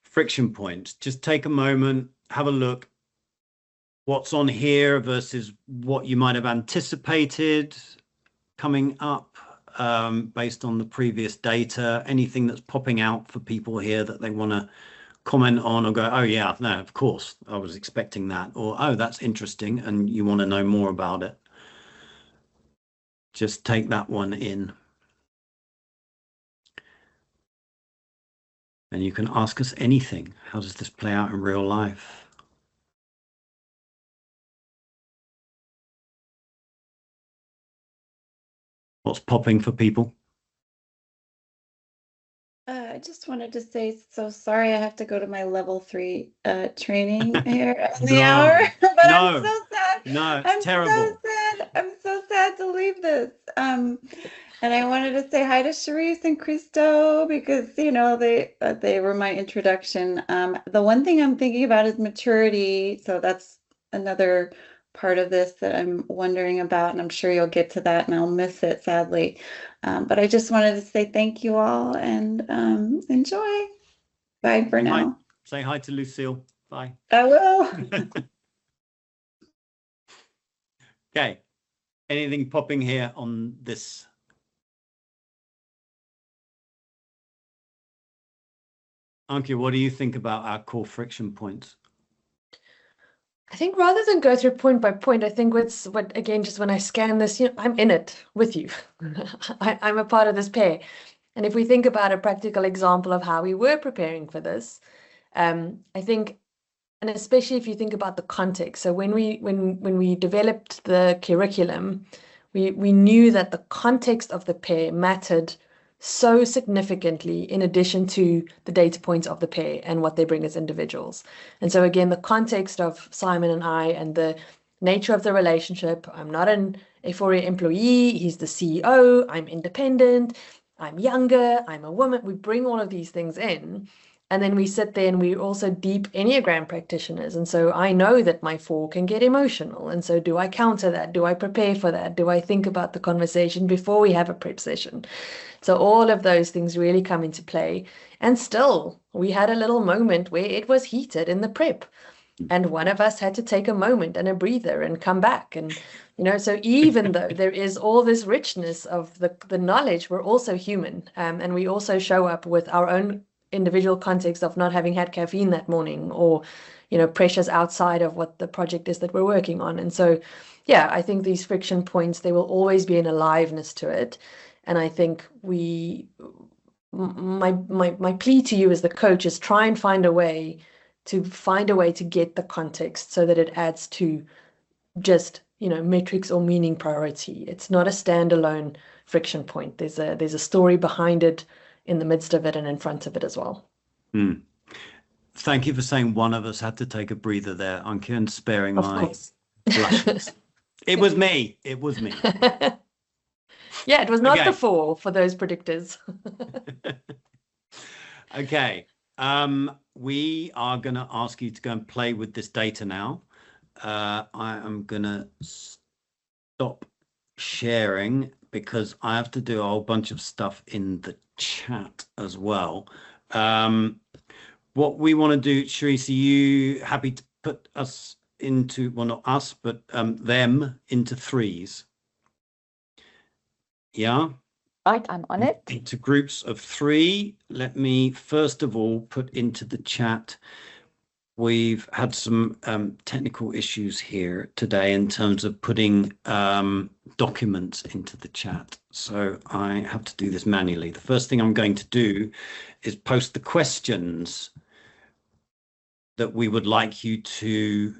Friction points. Just take a moment, have a look. What's on here versus what you might have anticipated coming up, based on the previous data. Anything that's popping out for people here that they want to comment on or go, oh yeah, no, of course, I was expecting that, or oh, that's interesting, and you want to know more about it. Just take that one in. And you can ask us anything. How does this play out in real life? What's popping for people? I just wanted to say, so sorry I have to go to my level 3 training here in the hour, but no, I'm so sad. No, I'm terrible. so sad. I'm so sad to leave this. And I wanted to say hi to Charisse and Christo because, you know, they were my introduction. The one thing I'm thinking about is maturity. So that's another part of this that I'm wondering about, and I'm sure you'll get to that and I'll miss it, sadly. But I just wanted to say thank you all and enjoy. Bye for now. Say hi to Lucille. Bye. I will. Okay. Anything popping here on this? Ankia, what do you think about our core friction points? I think rather than go through point by point, I think what again, just when I scan this, you know, I'm in it with you. I'm a part of this pair. And if we think about a practical example of how we were preparing for this, I think, and especially if you think about the context. So when we developed the curriculum, we knew that the context of the pair mattered so significantly in addition to the data points of the pair and what they bring as individuals. And so again, the context of Simon and I and the nature of the relationship. I'm not an Aephoria employee. He's the CEO. I'm independent. I'm younger. I'm a woman. We bring all of these things in. And then we sit there and we're also deep Enneagram practitioners. And so I know that my 4 can get emotional. And so do I counter that? Do I prepare for that? Do I think about the conversation before we have a prep session? So all of those things really come into play. And still, we had a little moment where it was heated in the prep. And one of us had to take a moment and a breather and come back. And, you know, so even though there is all this richness of the knowledge, we're also human. And we also show up with our own individual context of not having had caffeine that morning, or, you know, pressures outside of what the project is that we're working on. And so, yeah, I think these friction points, there will always be an aliveness to it. And I think my plea to you as the coach is try and find a way to get the context so that it adds to just, you know, metrics or meaning priority. It's not a standalone friction point. There's a story behind it, in the midst of it, and in front of it as well. Thank you for saying one of us had to take a breather there, Ankia, and sparing my blushes. It was me. It was me. Yeah, it was not the 4 for those predictors. Okay. We are going to ask you to go and play with this data now. I am going to stop sharing because I have to do a whole bunch of stuff in the chat as well. What we want to do, Charisse, are you happy to put us into, well, not us, but them into 3s? Yeah. Right, I'm on it. Into groups of 3. Let me first of all put into the chat we've had some technical issues here today in terms of putting documents into the chat. So I have to do this manually. The first thing I'm going to do is post the questions that we would like you to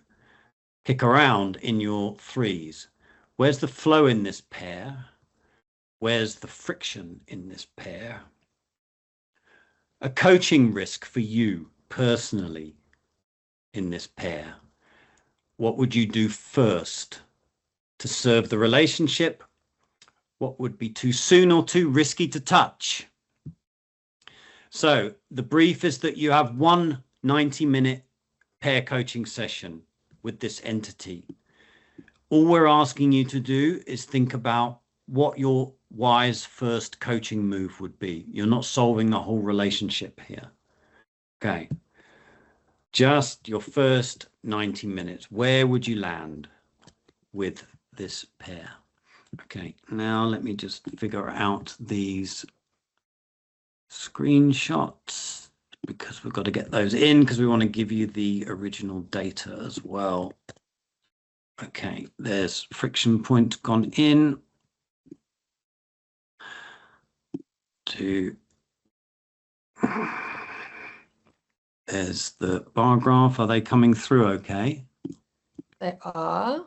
kick around in your threes. Where's the flow in this pair? Where's the friction in this pair? A coaching risk for you personally in this pair. What would you do first to serve the relationship? What would be too soon or too risky to touch? So the brief is that you have one 90-minute pair coaching session with this entity. All we're asking you to do is think about what your wise first coaching move would be. You're not solving the whole relationship here. Okay. Just your first 90 minutes. Where would you land with this pair? Okay, now let me just figure out these screenshots because we've got to get those in because we want to give you the original data as well. Okay, there's friction point gone in to... There's the bar graph. Are they coming through okay? They are.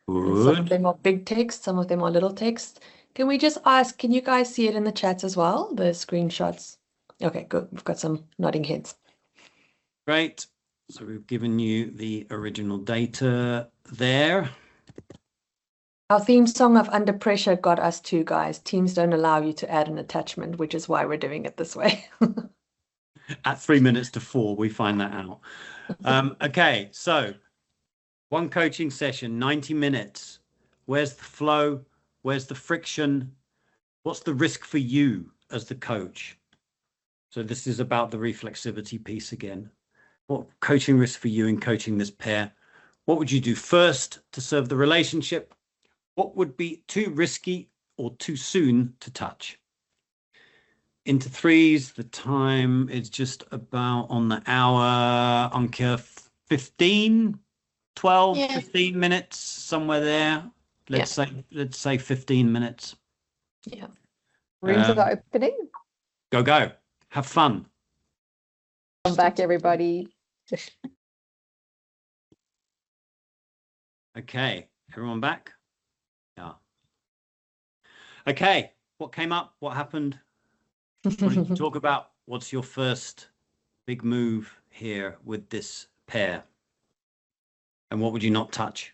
Good. Some of them are big text, some of them are little text. Can we just ask, can you guys see it in the chats as well, the screenshots? Okay, good. We've got some nodding heads. Great. So we've given you the original data there. Our theme song of Under Pressure got us too, guys. Teams don't allow you to add an attachment, which is why we're doing it this way. At 3 minutes to 4, we find that out. Okay, so one coaching session, 90 minutes. Where's the flow? Where's the friction? What's the risk for you as the coach? So this is about the reflexivity piece again. What coaching risk for you in coaching this pair? What would you do first to serve the relationship? What would be too risky or too soon to touch? Into threes, the time is just about on the hour. Ankia, 15, 12, Yeah. 15 minutes, somewhere there. Let's say 15 minutes. Yeah. Rooms are opening. Go. Have fun. Come back, everybody. Okay, everyone back? Yeah. Okay, what came up? What happened? What did you talk about? What's your first big move here with this pair? And what would you not touch?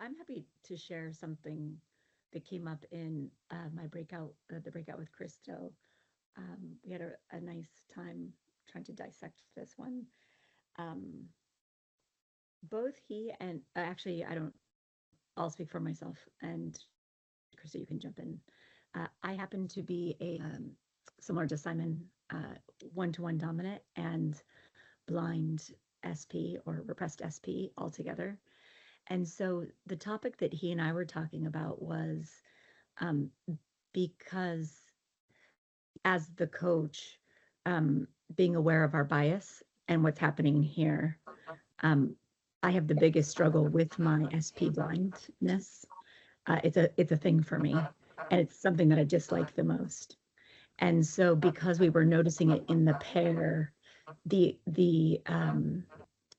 I'm happy to share something that came up in my breakout, the breakout with Christo. We had a nice time trying to dissect this one. Both he and actually, I'll speak for myself, and Christo, you can jump in. I happen to be a similar to Simon, one-to-one dominant and blind SP or repressed SP altogether. And so the topic that he and I were talking about was because as the coach, being aware of our bias and what's happening here, I have the biggest struggle with my SP blindness. It's a thing for me, and it's something that I dislike the most. And so because we were noticing it in the pair,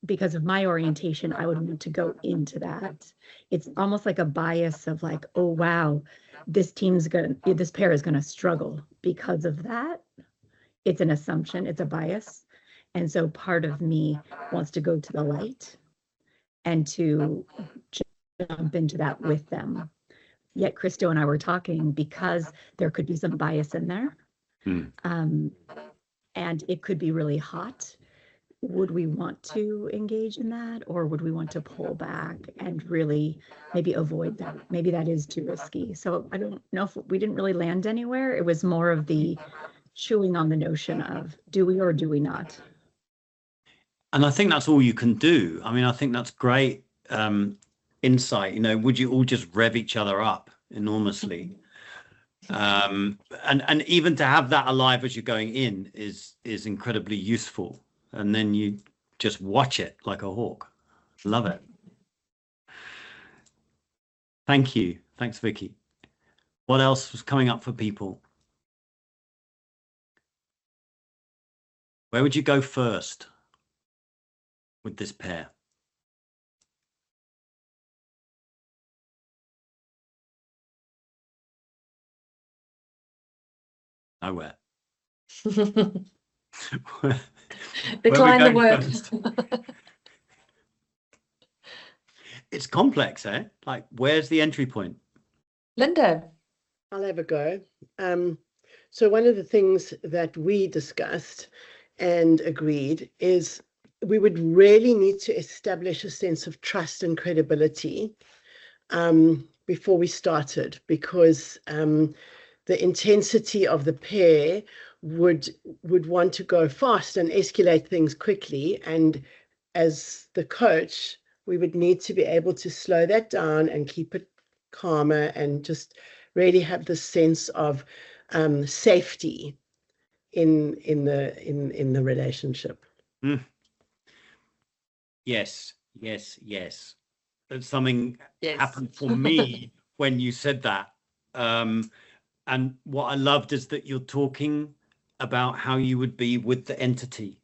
because of my orientation, I would want to go into that. It's almost like a bias of like, oh, wow, this pair is gonna struggle because of that. It's an assumption, it's a bias. And so part of me wants to go to the light and to jump into that with them. Yet Christo and I were talking because there could be some bias in there. And it could be really hot. Would we want to engage in that, or would we want to pull back and really maybe avoid that? Maybe that is too risky. So I don't know if we didn't really land anywhere. It was more of the chewing on the notion of do we or do we not? And I think that's all you can do. I mean, I think that's great insight. You know, would you all just rev each other up enormously? And even to have that alive as you're going in is incredibly useful. And then you just watch it like a hawk. Love it. Thank you. Thanks, Vicky. What else was coming up for people? Where would you go first with this pair? Nowhere. Decline the word. It's complex, eh? Like, where's the entry point? Linda. I'll have a go. So one of the things that we discussed and agreed is we would really need to establish a sense of trust and credibility before we started, because the intensity of the pair would want to go fast and escalate things quickly. And as the coach, we would need to be able to slow that down and keep it calmer and just really have the sense of safety in the relationship. Yes. Something happened for me when you said that. And what I loved is that you're talking about how you would be with the entity.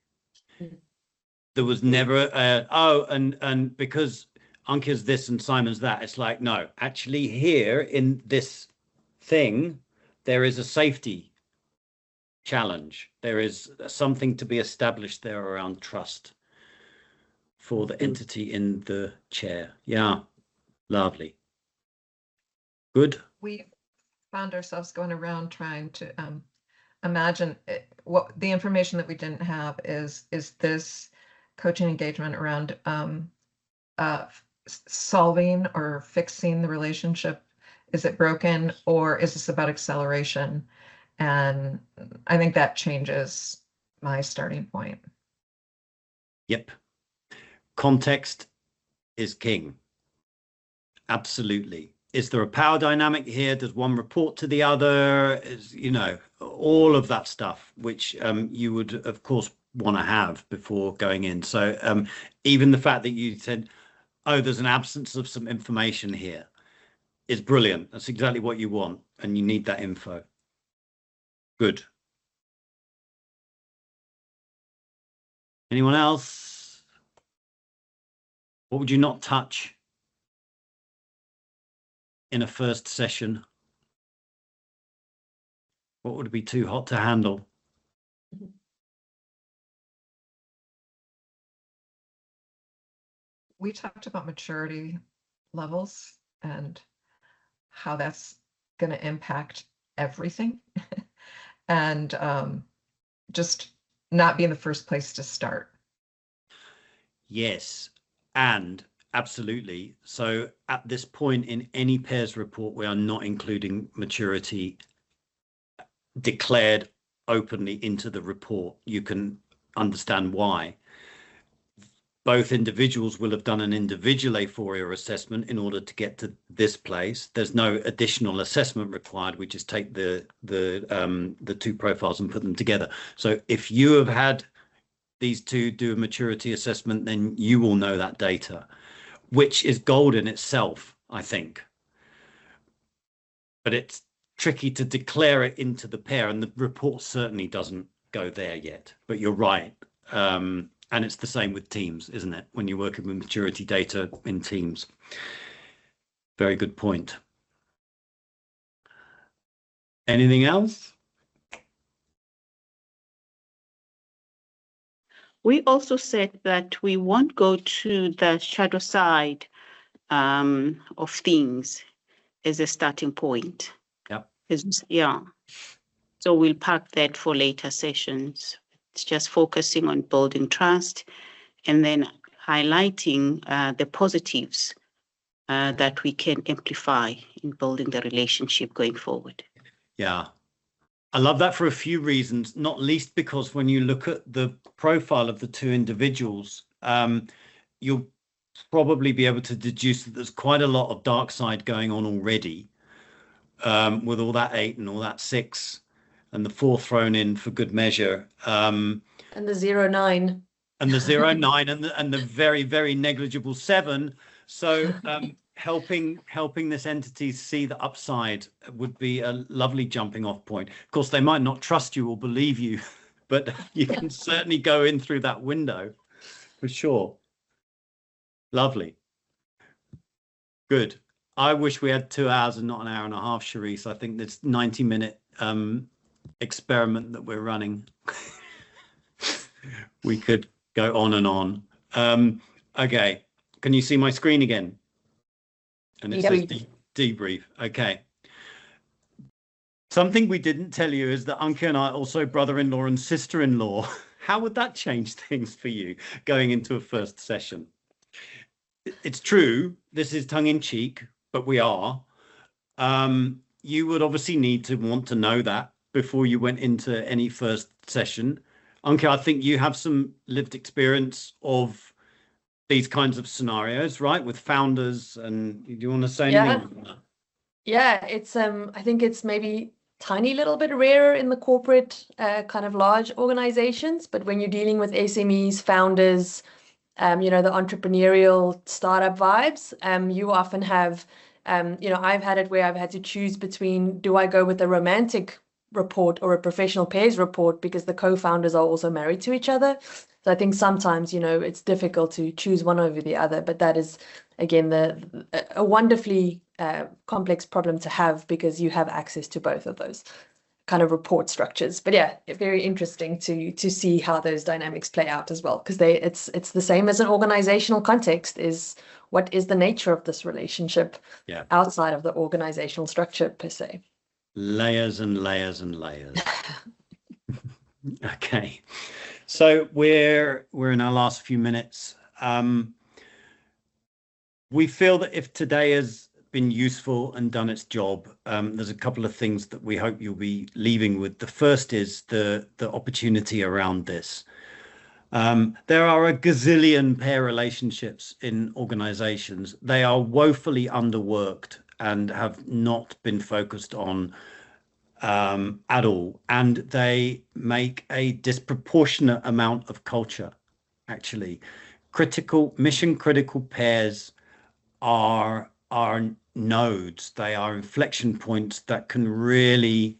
There was never and because Ankia's this and Simon's that, it's like, no, actually here in this thing, there is a safety challenge. There is something to be established there around trust for the entity in the chair. Yeah, lovely. Good. We found ourselves going around trying to imagine what the information that we didn't have is this coaching engagement around solving or fixing the relationship? Is it broken, or is this about acceleration? And I think that changes my starting point. Yep. Context is king. Absolutely. Is there a power dynamic here? Does one report to the other? Is, all of that stuff, which you would, of course, want to have before going in. So even the fact that you said, oh, there's an absence of some information here is brilliant. That's exactly what you want, and you need that info. Good. Anyone else? What would you not touch in a first session? What would be too hot to handle? We talked about maturity levels and how that's going to impact everything. And just not being the first place to start. Yes, and absolutely. So at this point in any pairs report, we are not including maturity declared openly into the report. You can understand why. Both individuals will have done an individual Aephoria assessment in order to get to this place. There's no additional assessment required. We just take the two profiles and put them together. So if you have had these two do a maturity assessment, then you will know that data, which is gold in itself, I think. But it's tricky to declare it into the pair, and the report certainly doesn't go there yet. But you're right. And it's the same with teams, isn't it? When you're working with maturity data in teams. Very good point. Anything else? We also said that we won't go to the shadow side of things as a starting point. Yep. Yeah. So we'll park that for later sessions. It's just focusing on building trust and then highlighting the positives that we can amplify in building the relationship going forward. Yeah, I love that for a few reasons, not least because when you look at the profile of the two individuals, you'll probably be able to deduce that there's quite a lot of dark side going on already, with all that 8 and all that 6 and the 4 thrown in for good measure. And the 0-9. And the 0-9 and the very, very negligible 7. So helping this entity see the upside would be a lovely jumping off point. Of course, they might not trust you or believe you, but you can certainly go in through that window for sure. Lovely. Good. I wish we had 2 hours and not an hour and a half, Charisse. I think this 90-minute experiment that we're running, we could go on and on. Okay. Can you see my screen again? And it says debrief. Okay. Something we didn't tell you is that Ankia and I are also brother-in-law and sister-in-law. How would that change things for you going into a first session? It's true, this is tongue-in-cheek, but we are. You would obviously need to want to know that before you went into any first session. Ankia, I think you have some lived experience of these kinds of scenarios, right? With founders, and do you want to say anything about that? Yeah, it's I think it's maybe tiny little bit rarer in the corporate kind of large organizations, but when you're dealing with SMEs, founders, you know, the entrepreneurial startup vibes, you often have, you know, I've had it where I've had to choose between, do I go with a romantic report or a professional pairs report, because the co-founders are also married to each other. So I think sometimes, you know, it's difficult to choose one over the other, but that is, again, a wonderfully complex problem to have, because you have access to both of those kind of report structures. But yeah, very interesting to see how those dynamics play out as well, because it's the same as an organizational context, is what is the nature of this relationship outside of the organizational structure per se. Layers and layers and layers. Okay, so we're in our last few minutes. We feel that if today has been useful and done its job, there's a couple of things that we hope you'll be leaving with. The first is the opportunity around this. There are a gazillion pair relationships in organizations. They are woefully underworked and have not been focused on at all, and they make a disproportionate amount of culture. Actually, mission critical pairs are nodes. They are inflection points that can really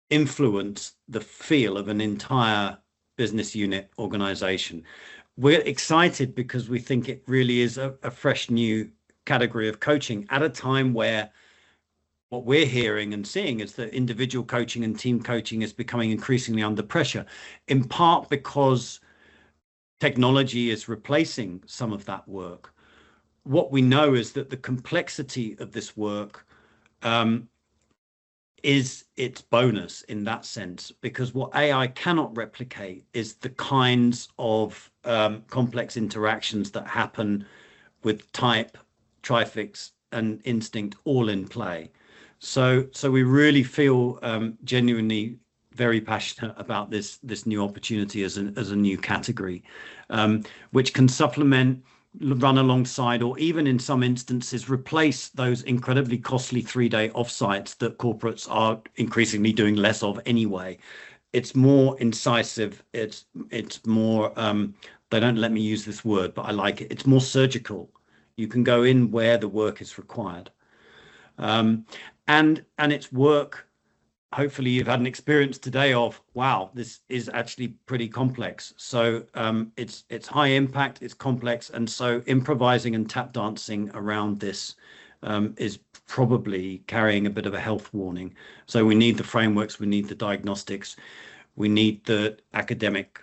influence the feel of an entire business unit organization. We're excited because we think it really is a fresh new category of coaching at a time where what we're hearing and seeing is that individual coaching and team coaching is becoming increasingly under pressure, in part because technology is replacing some of that work. What we know is that the complexity of this work is its bonus in that sense, because what AI cannot replicate is the kinds of complex interactions that happen with type, trifix, and instinct all in play. So we really feel genuinely very passionate about this new opportunity as a new category, which can supplement, run alongside, or even in some instances replace those incredibly costly 3-day offsites that corporates are increasingly doing less of anyway. It's more incisive. It's more, they don't let me use this word, but I like it. It's more surgical. You can go in where the work is required. And it's work. Hopefully you've had an experience today of, wow, this is actually pretty complex. So it's high impact, it's complex. And so improvising and tap dancing around this is probably carrying a bit of a health warning. So we need the frameworks, we need the diagnostics, we need the academic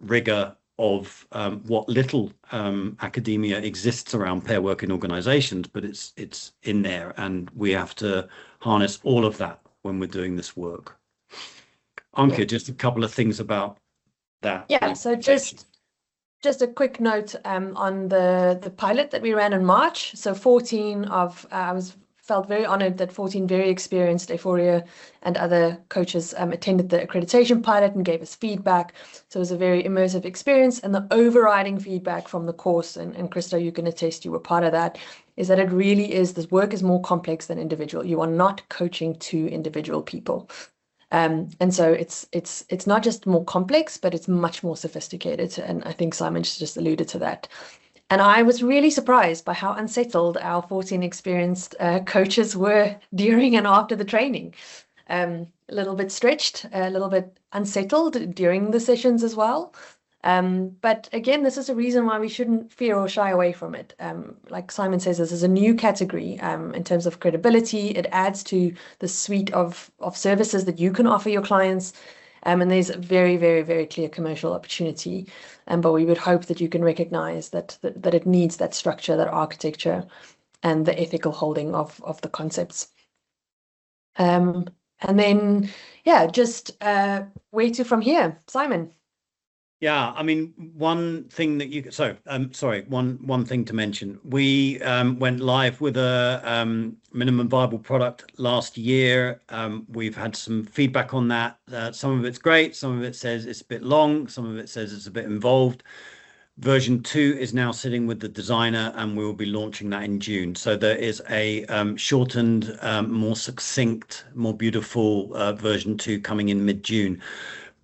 rigor of what little academia exists around pair work in organizations, but it's in there, and we have to harness all of that when we're doing this work. Ankia, just a couple of things about that. Yeah, so just a quick note on the pilot that we ran in March. So 14 of, I was felt very honored that 14 very experienced Aephoria and other coaches attended the accreditation pilot and gave us feedback. So it was a very immersive experience, and the overriding feedback from the course, and Christo, you can attest you were part of that, is that it really is, this work is more complex than individual. You are not coaching two individual people. And so it's not just more complex, but it's much more sophisticated. And I think Simon just alluded to that. And I was really surprised by how unsettled our 14 experienced coaches were during and after the training. A little bit stretched, a little bit unsettled during the sessions as well. But again, this is a reason why we shouldn't fear or shy away from it. Like Simon says, this is a new category in terms of credibility. It adds to the suite of services that you can offer your clients. And there's a very, very, very clear commercial opportunity. But we would hope that you can recognize that it needs that structure, that architecture, and the ethical holding of the concepts. And then, yeah, just where to from here, Simon? Yeah, I mean, one thing that you one thing to mention. We went live with a minimum viable product last year. We've had some feedback on that. Some of it's great, some of it says it's a bit long, some of it says it's a bit involved. Version 2 is now sitting with the designer, and we will be launching that in June. So there is a shortened, more succinct, more beautiful version 2 coming in mid-June.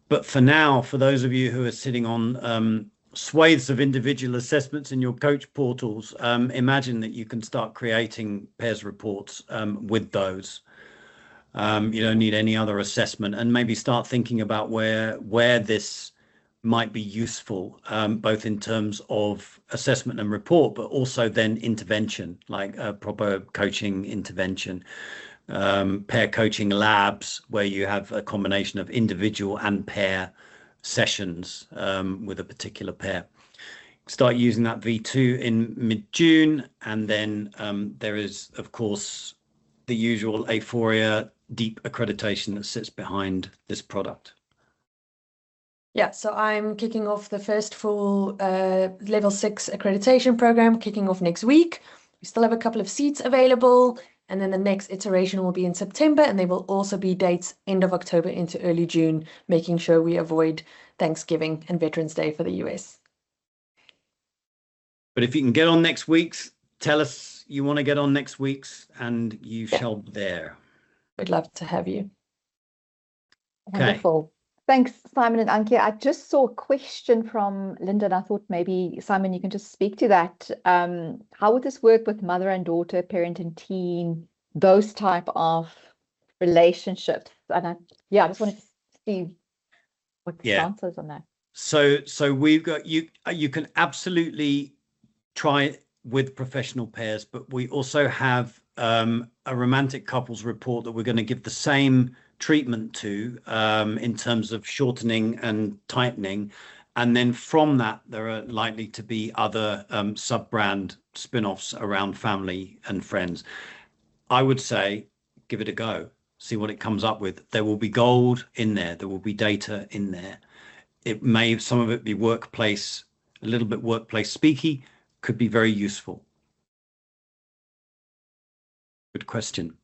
But for now, for those of you who are sitting on swathes of individual assessments in your coach portals, imagine that you can start creating pairs reports with those. You don't need any other assessment, and maybe start thinking about where this might be useful, both in terms of assessment and report, but also then intervention, like a proper coaching intervention. Pair coaching labs where you have a combination of individual and pair sessions with a particular pair. Start using that V2 in mid-June, and then there is, of course, the usual Aephoria deep accreditation that sits behind this product. Yeah, so I'm kicking off the first full level 6 accreditation program, kicking off next week. We still have a couple of seats available. And then the next iteration will be in September, and there will also be dates end of October into early June, making sure we avoid Thanksgiving and Veterans Day for the US. But if you can get on next week's, tell us you want to get on next week's, and you shall be there. We'd love to have you. Okay. Wonderful. Thanks, Simon and Ankia. I just saw a question from Linda, and I thought maybe, Simon, you can just speak to that. How would this work with mother and daughter, parent and teen, those type of relationships? And I just wanted to see what the answers on that. So we've got you can absolutely try it with professional pairs, but we also have a romantic couples report that we're going to give the same treatment to in terms of shortening and tightening, and then from that there are likely to be other sub-brand spin-offs around family and friends. I would say give it a go, see what it comes up with. There will be gold in there, there will be data in there. It may, some of it be workplace, a little bit workplace speaky, could be very useful. Good question.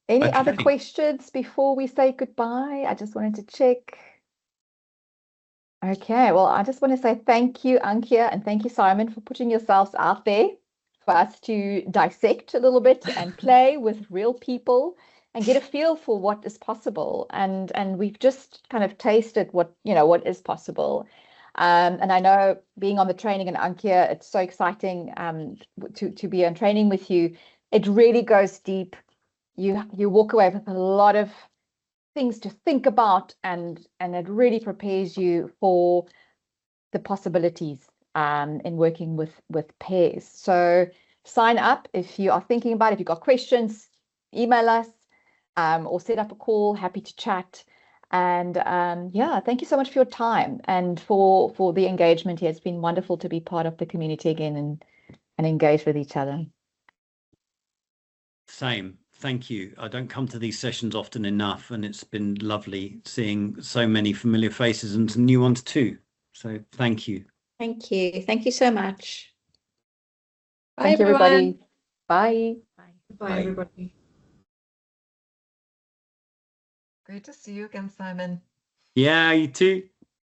Any other questions before we say goodbye? I just wanted to check. Okay, well, I just want to say thank you, Ankia, and thank you, Simon, for putting yourselves out there for us to dissect a little bit and play with real people and get a feel for what is possible. And we've just kind of tasted what is possible. And I know being on the training in Ankia, it's so exciting to be on training with you. It really goes deep. You walk away with a lot of things to think about, and it really prepares you for the possibilities in working with pairs. So sign up if you are thinking about it. If you've got questions, email us or set up a call. Happy to chat. And thank you so much for your time and for the engagement here. It's been wonderful to be part of the community again and engage with each other. Same. Thank you. I don't come to these sessions often enough, and it's been lovely seeing so many familiar faces and some new ones too. So thank you. Thank you. Thank you so much. Bye, Thank you, everybody. Bye. Bye, everybody. Great to see you again, Simon. Yeah, you too.